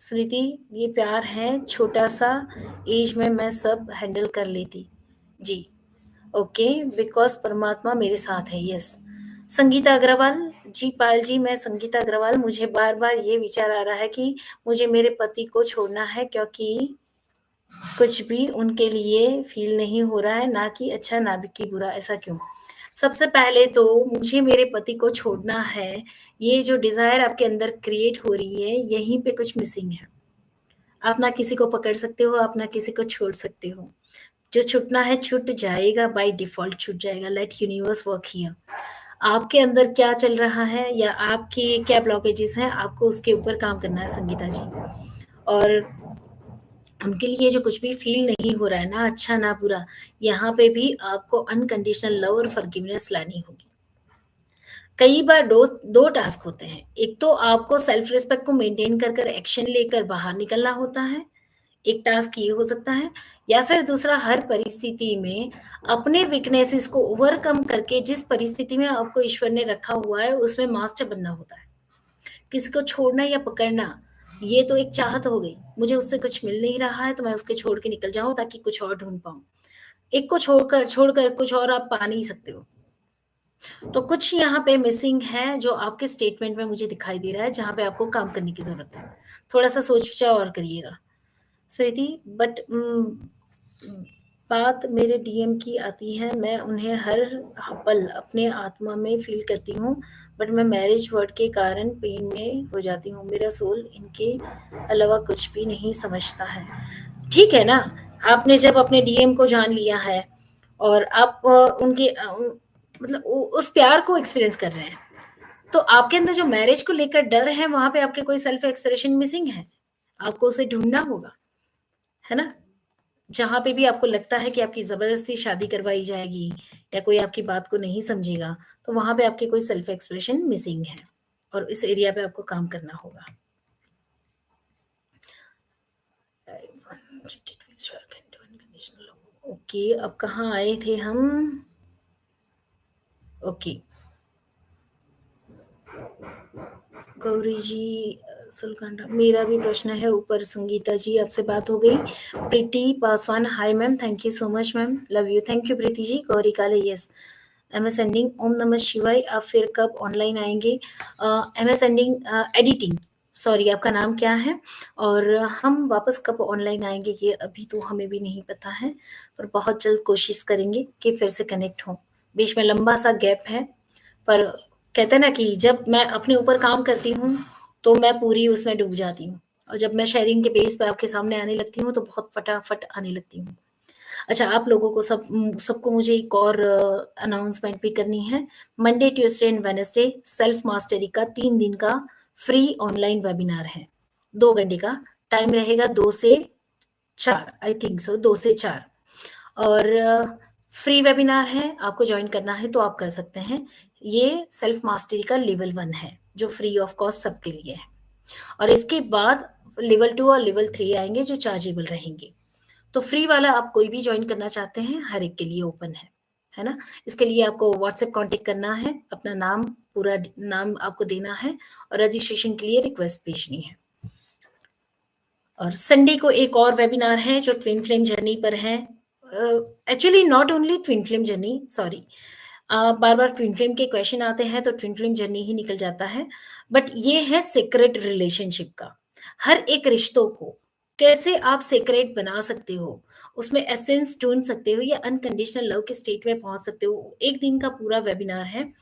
स्मृति, ये प्यार है, छोटा-सा एज में मैं सब हैंडल कर लेती। जी, ओके, बिकॉज़ परमात्मा मेरे साथ है, यस। संगीता अग्रवाल, जी पायल जी, मैं संगीता अग्रवाल, मुझे बार-बार ये विचार आ रहा है कि मुझे मेरे पति को छोड़ना है, क्योंकि कुछ भी उनके लिए फ़ील नहीं हो रहा है, ना कि अच्छा ना कि बुरा, ऐसा क्यों? सबसे पहले तो मुझे मेरे पति को छोड़ना है, ये जो डिज़ायर आपके अंदर क्रिएट हो रही है, यहीं पे कुछ मिसिंग है। आप ना किसी को पकड़ सकते हो, आप ना किसी को छोड़ सकते हो। जो छूटना है छूट जाएगा, बाय डिफ़ॉल्ट छूट जाएगा, लेट यूनिवर्स वर्क हियर। आपके अंदर क्या चल रहा है या आपके क्या ब्लॉकेजेस हैं, आपको उसके ऊपर काम करना है संगीता जी। और उनके लिए जो कुछ भी फ़ील नहीं हो रहा है, ना अच्छा ना बुरा, यहाँ पे भी आपको अनकंडीशनल लव और फॉरगिवनेस लानी होगी। कई बार 2 टास्क होते हैं। एक तो आपको सेल्फ रिस्पेक्ट को मेंटेन कर एक्शन लेकर बाहर निकलना होता है, एक टास्क ये हो सकता है, या फिर दूसरा, हर परिस्थिति में अपने वीकनेसेस को ओवरकम करके जिस परिस्थिति में आपको ईश्वर ने रखा हुआ है, उसमें मास्टर बनना होता है। किसी को छोड़ना या पकड़ना, ये तो एक चाहत हो गई। मुझे उससे कुछ मिल नहीं रहा है, तो मैं उसको छोड़ के निकल जाऊँ ताकि कुछ और ढूँढ पाऊँ। एक को छोड़कर कुछ और आप पा नहीं सकते हो। तो कुछ यहाँ पे मिसिंग है, जो आपके स्टेटमेंट में मुझे दिखाई दे रहा है, जहाँ पे आपको काम करने की ज़रूरत है। थोड़ा-सा सोच-विचार और करिएगा। स्मृति, बट बात मेरे डीएम की आती है, मैं उन्हें हर पल अपने आत्मा में फ़ील करती हूँ, बट मैं मैरिज वर्ड के कारण पेन में हो जाती हूँ। मेरा सोल इनके अलावा कुछ भी नहीं समझता है। ठीक है ना, आपने जब अपने डीएम को जान लिया है, और आप उनके मतलब उस प्यार को एक्सपीरियंस कर रहे हैं। तो आपके अंदर जो मैरिज को लेकर डर है, वहाँ पे आपके कोई सेल्फ एक्सप्रेशन मिसिंग है। आपको उसे ढूँढना होगा, है ना? जहाँ पे भी आपको लगता है कि आपकी ज़बरदस्ती शादी करवाई जाएगी या कोई आपकी बात को नहीं समझेगा, तो वहाँ पे आपके कोई सेल्फ एक्सप्रेशन मिसिंग है और इस एरिया पे आपको काम करना होगा। ओके, अब कहाँ आए थे हम? ओके, गौरी जी सुलकांडा, मेरा भी प्रश्न है ऊपर। संगीता जी आपसे बात हो गई। Preeti Paswan, hi ma'am, thank you so much ma'am, love you, thank you Preeti ji. Gauri Kale, yes, M S sending, Om Namah Shivaya. आप फिर कब ऑनलाइन आएंगे? M S sending editing, sorry आपका नाम क्या है? और हम वापस कब ऑनलाइन आएंगे ये अभी तो हमें भी नहीं पता है, पर बहुत जल्द कोशिश करेंगे कि फिर से कनेक्ट हों। बीच में लंबा सा गैप है, पर कहते हैं ना कि जब मैं अपने ऊपर काम करती हूँ, तो मैं पूरी उसमें डूब जाती हूँ और जब मैं शेयरिंग के बेस पे आपके सामने आने लगती हूँ, तो बहुत फटाफट आने लगती हूँ। अच्छा, आप लोगों को सबको मुझे एक और अनाउंसमेंट भी करनी है। Monday, Tuesday and Wednesday self mastery का 3 दिन का फ्री ऑनलाइन वेबिनार है। 2 घंटे का टाइम रहेगा, 2 से 4, आई थिंक सो 2 से 4। और फ्री वेबिनार है, आपको जॉइन करना है तो आप कर सकते हैं। ये सेल्फ मास्टरी का लेवल 1 है, जो फ्री ऑफ कॉस्ट सबके लिए है। और इसके बाद लेवल 2 और लेवल 3 आएँगे जो चार्जेबल रहेंगे। तो फ्री वाला आप कोई भी जॉइन करना चाहते हैं, हर एक के लिए ओपन है ना? इसके लिए आपको व्हाट्सएप कॉन्टैक्ट करना है, अपना नाम, पूरा नाम आपको देना है और रजिस्ट्रेशन के लिए रिक्वेस्ट भेजनी है। और संडे को एक और वेबिनार है जो ट्विन फ्लेम जर्नी पर है। Actually not only twin flame journey, sorry, बार-बार ट्विन फ्लेम के क्वेश्चन आते हैं तो ट्विन फ्लेम जर्नी ही निकल जाता है। बट ये है सीक्रेट रिलेशनशिप का। हर एक रिश्तों को कैसे आप सीक्रेट बना सकते हो, उसमें एसेंस ढूँढ सकते हो या अनकंडीशनल लव के स्टेट में पहुँच सकते हो। 1 दिन का पूरा वेबिनार है,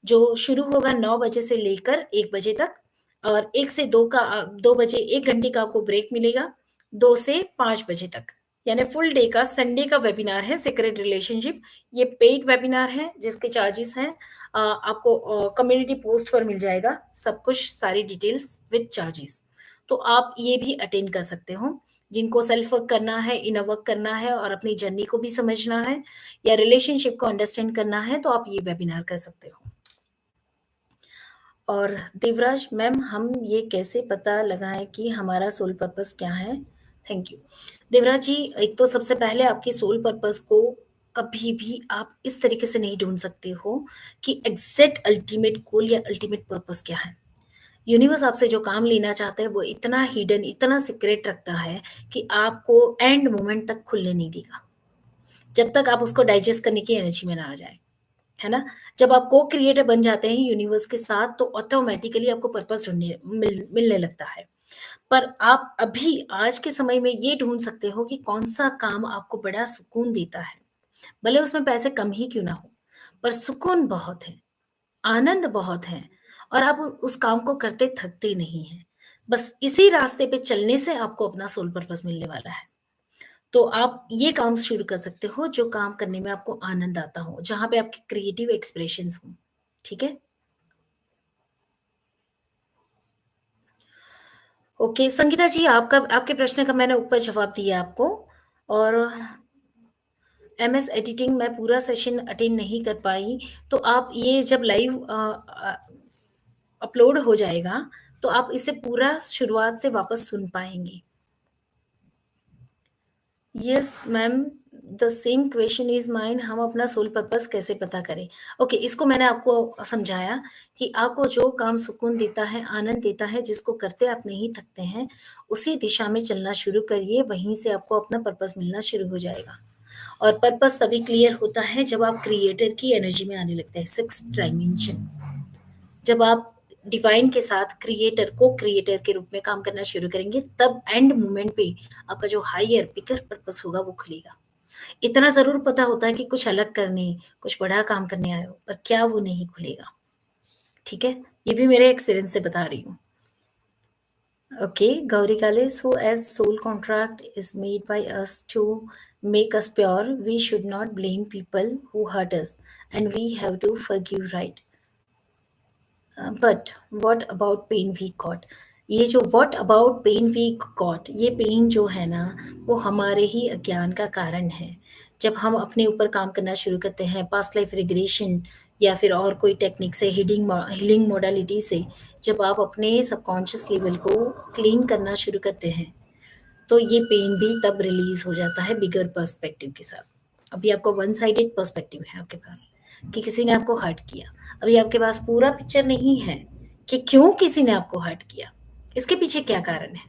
जो शुरू होगा 9 बजे से लेकर 1 बजे तक और 1 से 2 का 2 बजे 1 घंटे का आपको ब्रेक मिलेगा, 2 से 5 बजे तक। यानी फुल डे का संडे का वेबिनार है सीक्रेट रिलेशनशिप। ये पेड वेबिनार है जिसके चार्जेस हैं, आपको कम्युनिटी पोस्ट पर मिल जाएगा सब कुछ, सारी डिटेल्स विद चार्जेस। तो आप ये भी अटेंड कर सकते हो। जिनको सेल्फ वर्क करना है, इनर वर्क करना है और अपनी जर्नी को भी समझना है या रिलेशनशिप को अंडरस्टैंड करना है, तो आप ये वेबिनार कर सकते हो। और देवराज मैम, हम ये कैसे पता लगाएँ कि हमारा सोल पर्पस क्या है? Thank you. देवराज जी, एक तो सबसे पहले आपके सोल पर्पस को कभी भी आप इस तरीके से नहीं ढूँढ सकते हो कि एग्ज़ैक्ट अल्टीमेट गोल या अल्टीमेट पर्पस क्या है। यूनिवर्स आपसे जो काम लेना चाहता है, वो इतना हिडन, इतना सीक्रेट रखता है कि आपको एंड मोमेंट तक खुलने नहीं देगा। जब तक आप उसको डाइजेस्ट करने की एनर्जी में ना आ जाएँ। है ना? जब आप को-क्रिएटर बन जाते हैं यूनिवर्स के साथ, तो ऑटोमैटिकली आपको पर्पस ढूँढने मिलने लगता है। पर आप अभी आज के समय में ये ढूँढ सकते हो कि कौन-सा काम आपको बड़ा सुकून देता है। भले उसमें पैसे कम ही क्यों ना हो, पर सुकून बहुत है, आनंद बहुत है और आप उस काम को करते थकते नहीं हैं। बस इसी रास्ते पे चलने से आपको अपना सोल पर्पस मिलने वाला है। तो आप ये काम शुरू कर सकते हो जो काम करने में आपको आनंद आता हो, जहाँ पे आपके क्रिएटिव एक्सप्रेशंस हों, ठीक है? ओके, संगीता जी, आपका आपके प्रश्न का मैंने ऊपर जवाब दिया आपको। और एमएस एडिटिंग मैं पूरा सेशन अटेंड नहीं कर पाई, तो आप ये जब लाइव अपलोड हो जाएगा, तो आप इसे पूरा शुरुआत से वापस सुन पाएँगे। Yes ma'am, the same question is mine, हम अपना सोल पर्पस कैसे पता करें? ओके, इसको मैंने आपको समझाया कि आपको जो काम सुकून देता है, आनंद देता है, जिसको करते आप नहीं थकते हैं, उसी दिशा में चलना शुरू करिए, वहीं से आपको अपना पर्पस मिलना शुरू हो जाएगा। और पर्पस तभी क्लियर होता है जब आप क्रिएटर की एनर्जी में आने लगते हैं, सिक्स्थ डायमेंशन। जब आप डिवाइन के साथ क्रिएटर को क्रिएटर के रूप में काम करना शुरू करेंगे, तब एंड मोमेंट पे आपका जो हायर बिगर पर्पस होगा वो खुलेगा। इतना ज़रूर पता होता है कि कुछ अलग करने, कुछ बड़ा काम करने आए हो, पर क्या वो नहीं खुलेगा, ठीक है? ये भी मेरे एक्सपीरियंस से बता रही हूँ। Okay, Gauri Kale. So, as soul contract is made by us to make us pure, we should not blame people who hurt us, and we have to forgive, right? But what about pen we got, ये जो what about pen we got, ये pen जो है ना, वो हमारे ही अज्ञान का कारण है। जब हम अपने ऊपर काम करना शुरू करते हैं पास्ट लाइफ रिग्रेशन या फिर और कोई टेक्निक से, हीलिंग मोडालिटी से, जब आप अपने सबकॉन्शियस लेवल को क्लीन करना शुरू करते हैं, तो ये पेन भी तब रिलीज हो जाता है बिगर पर्सपेक्टिव के साथ। अभी आपको वन साइडेड पर्सपेक्टिव है आपके पास कि किसी ने आपको हर्ट किया। अभी आपके पास पूरा पिक्चर नहीं है कि क्यों किसी ने आपको हर्ट किया, इसके पीछे क्या कारण है,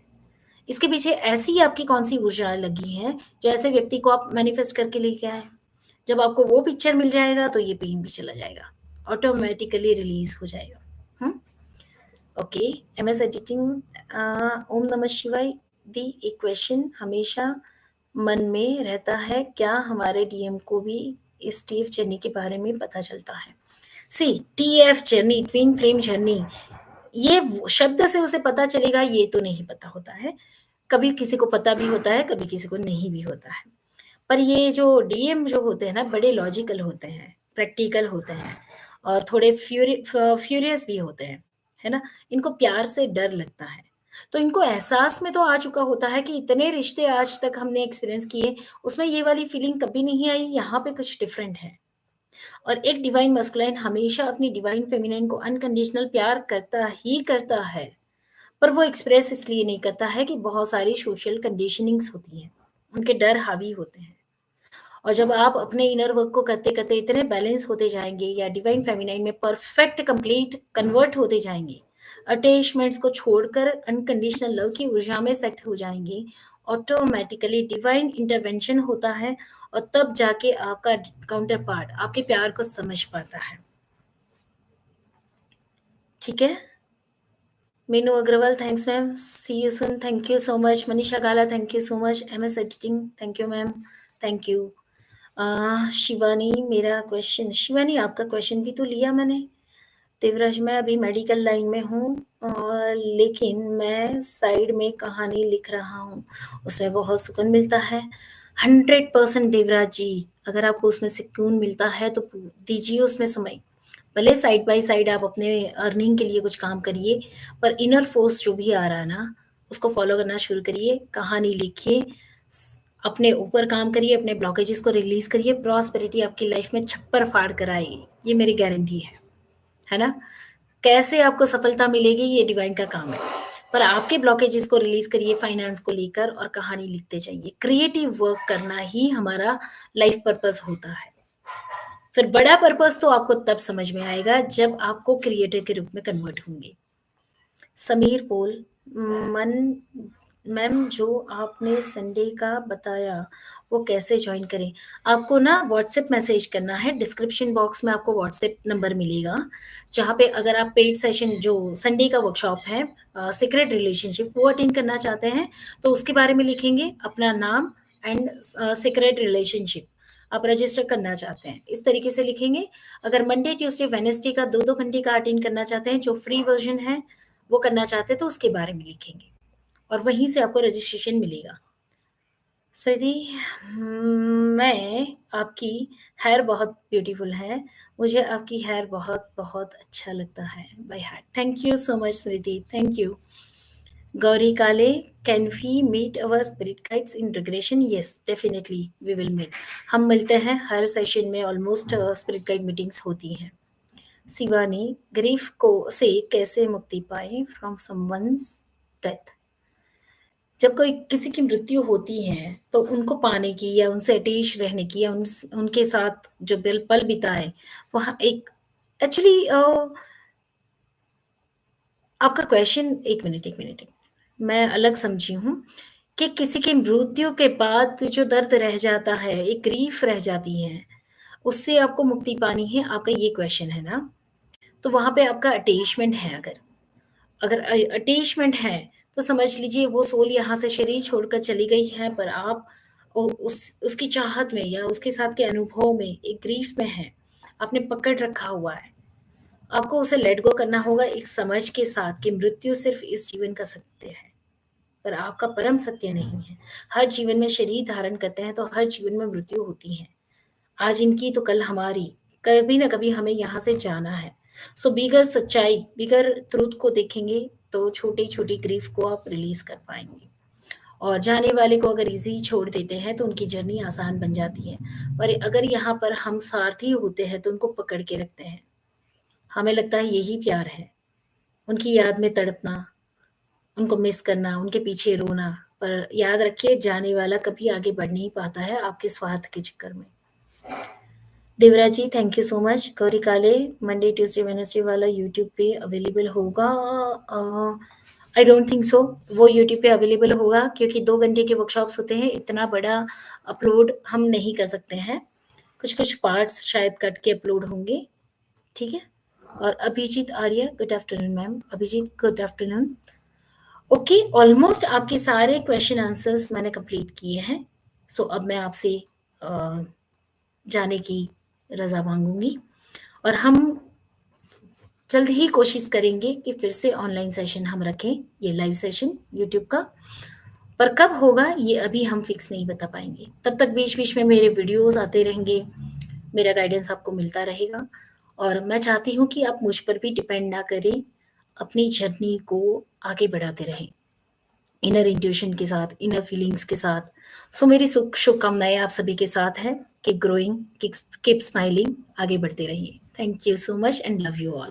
इसके पीछे ऐसी आपकी कौन सी ऊर्जा लगी है जो ऐसे व्यक्ति को आप मैनिफेस्ट करके लेके आए। जब आपको वो पिक्चर मिल जाएगा तो ये पेन भी चला जाएगा, ऑटोमेटिकली रिलीज हो जाएगा। Hmm. Okay, MS editing. Om Namah Shivaya दी एक क्वेश्चन हमेशा मन में रहता है, क्या हमारे डीएम को भी इस टीएफ जर्नी के बारे में पता चलता है? See, TF journey, twin flame journey, ये शब्द से उसे पता चलेगा ये तो नहीं पता होता है। कभी किसी को पता भी होता है, कभी किसी को नहीं भी होता है। पर ये जो डीएम जो होते हैं ना, बड़े लॉजिकल होते हैं, प्रैक्टिकल होते हैं और थोड़े फ्यूरियस भी होते हैं, है ना? इनको प्यार से डर लगता है। तो इनको एहसास में तो आ चुका होता है कि इतने रिश्ते आज तक हमने एक्सपीरियंस किए, उसमें ये वाली फीलिंग कभी नहीं आई, यहाँ पे कुछ डिफरेंट है। और एक डिवाइन मस्कुलाइन हमेशा अपनी डिवाइन फेमिनाइन को अनकंडीशनल प्यार करता ही करता है, पर वो एक्सप्रेस इसलिए नहीं करता है कि बहुत सारी सोशल कंडीशनिंग्स होती हैं, उनके डर हावी होते हैं। और जब आप अपने इनर वर्क को करते-करते इतने बैलेंस होते जाएँगे या डिवाइन फेमिनाइन में परफेक्ट कंप्लीट कन्वर्ट होते जाएँगे, अटैचमेंट्स को छोड़कर अनकंडीशनल लव की ऊर्जा में सेट हो जाएँगे, ऑटोमैटिकली डिवाइन इंटरवेंशन होता है और तब जाके आपका काउंटर पार्ट आपके प्यार को समझ पाता है। ठीक है? Meenu Agarwal, thanks ma'am, see you soon, thank you so much. Manisha Gala, thank you so much. MS editing, thank you ma'am, thank you. Shivani, मेरा क्वेश्चन, शिवानी आपका क्वेश्चन भी तो लिया मैंने। देवराज, मैं अभी मेडिकल लाइन में हूँ लेकिन मैं साइड में कहानी लिख रहा हूँ, उसमें बहुत सुकून मिलता है। 100% देवराज जी, अगर आपको उसमें सुकून मिलता है तो दीजिए उसमें समय। भले साइड बाय साइड आप अपने अर्निंग के लिए कुछ काम करिए, पर इनर फोर्स जो भी आ रहा है ना, उसको फॉलो करना शुरू करिए, कहानी लिखिए, अपने ऊपर काम करिए, अपने ब्लॉकेजेस को रिलीज करिए, प्रॉस्पेरिटी आपकी लाइफ में छप्पर फाड़ कर आएगी, ये मेरी गारंटी है ना? कैसे आपको सफलता मिलेगी ये डिवाइन का काम है, पर आपके ब्लॉकेजेस को रिलीज करिए फाइनेंस को लेकर और कहानी लिखते जाइए। क्रिएटिव वर्क करना ही हमारा लाइफ पर्पस होता है। फिर बड़ा पर्पस तो आपको तब समझ में आएगा जब आपको क्रिएटर के रूप में कन्वर्ट होंगे। समीर पोल, मन मैम जो आपने संडे का बताया वो कैसे ज्वाइन करें? आपको ना व्हाट्सएप मैसेज करना है, डिस्क्रिप्शन बॉक्स में आपको व्हाट्सएप नंबर मिलेगा, जहाँ पे अगर आप पेड सेशन जो संडे का वर्कशॉप है सीक्रेट रिलेशनशिप वो अटेंड करना चाहते हैं, तो उसके बारे में लिखेंगे अपना नाम एंड सीक्रेट रिलेशनशिप आप रजिस्टर करना चाहते हैं, इस तरीके से लिखेंगे। अगर मंडे ट्यूसडे वेडनेसडे का 2-2 घंटे का अटेंड करना चाहते हैं, जो फ्री वर्जन है वो करना चाहते हैं, तो उसके बारे में लिखेंगे और वहीं से आपको रजिस्ट्रेशन मिलेगा। स्मृति, मैं आपकी हेयर बहुत ब्यूटीफुल है, मुझे आपकी हेयर बहुत बहुत अच्छा लगता है by heart. Thank you so much Smriti, thank you. Gauri Kale, can we meet our spirit guides in regression? Yes, definitely we will meet. हम मिलते हैं हर सेशन में, ऑलमोस्ट स्पिरिट गाइड मीटिंग्स होती हैं। शिवानी, ग्रीफ को से कैसे मुक्ति पाए फ्रॉम समवन्स डेथ? जब कोई किसी की मृत्यु होती है तो उनको पाने की या उनसे अटैच रहने की या उनके साथ जो पल बिताए, वहाँ एक एक्चुअली आपका क्वेश्चन, एक मिनट, मैं अलग समझी हूँ कि किसी की मृत्यु के बाद जो दर्द रह जाता है, एक ग्रीफ रह जाती है, उससे आपको मुक्ति पानी है, आपका ये क्वेश्चन है ना? तो वहाँ पे आपका अटैचमेंट है, अगर अटैचमेंट है तो समझ लीजिए वो सोल यहाँ से शरीर छोड़कर चली गई है, पर आप उस उसकी चाहत में या उसके साथ के अनुभव में एक ग्रीफ में है, आपने पकड़ रखा हुआ है। आपको उसे लेट गो करना होगा एक समझ के साथ कि मृत्यु सिर्फ इस जीवन का सत्य है। पर आपका परम सत्य नहीं है। हर जीवन में शरीर धारण करते हैं, तो हर जीवन में मृत्यु होती है। आज इनकी तो कल हमारी, कभी ना कभी हमें यहाँ से जाना है। सो बिगर सच्चाई, बिगर ट्रुथ को देखेंगे, तो छोटी-छोटी ग्रीफ को आप रिलीज़ कर पाएँगे। और जाने वाले को अगर ईज़ी छोड़ देते हैं, तो उनकी जर्नी आसान बन जाती है। पर अगर यहाँ पर हम सारथी होते हैं, तो उनको पकड़ के रखते हैं। हमें लगता है यही प्यार है। उनकी याद में तड़पना, उनको मिस करना, उनके पीछे रोना, पर याद रखिए जाने वाला कभी आगे बढ़ नहीं पाता है आपके स्वार्थ के चक्कर में। Devraj ji, thank you so much. Gauri Kale, Monday, Tuesday, Wednesday वाला यूट्यूब पे अवेलेबल होगा? I don't think so. वो यूट्यूब पे अवेलेबल होगा क्योंकि 2 घंटे के वर्कशॉप्स होते हैं, इतना बड़ा अपलोड हम नहीं कर सकते हैं। कुछ-कुछ पार्ट्स शायद कट के अपलोड होंगे, ठीक है? और Abhijit Arya, good afternoon ma'am. Abhijit, good afternoon. Okay, almost आपके सारे क्वेश्चन आंसर्स मैंने कंप्लीट किए हैं। सो अब मैं आपसे जाने की रज़ा माँगूँगी और हम जल्द ही कोशिश करेंगे कि फिर से ऑनलाइन सेशन हम रखें, ये लाइव सेशन यूट्यूब का। पर कब होगा ये अभी हम फिक्स नहीं बता पाएँगे। तब तक बीच-बीच में मेरे वीडियोज़ आते रहेंगे, मेरा गाइडेंस आपको मिलता रहेगा और मैं चाहती हूँ कि आप मुझ पर भी डिपेंड ना करें, अपनी जर्नी को आगे बढ़ाते रहें। इनर इंट्यूशन के साथ, इनर फीलिंग्स के साथ। सो मेरी शुभकामनाएँ आप सभी के साथ हैं। कीप ग्रोइंग, कीप स्माइलिंग, आगे बढ़ते रहिए। Thank you so much and love you all.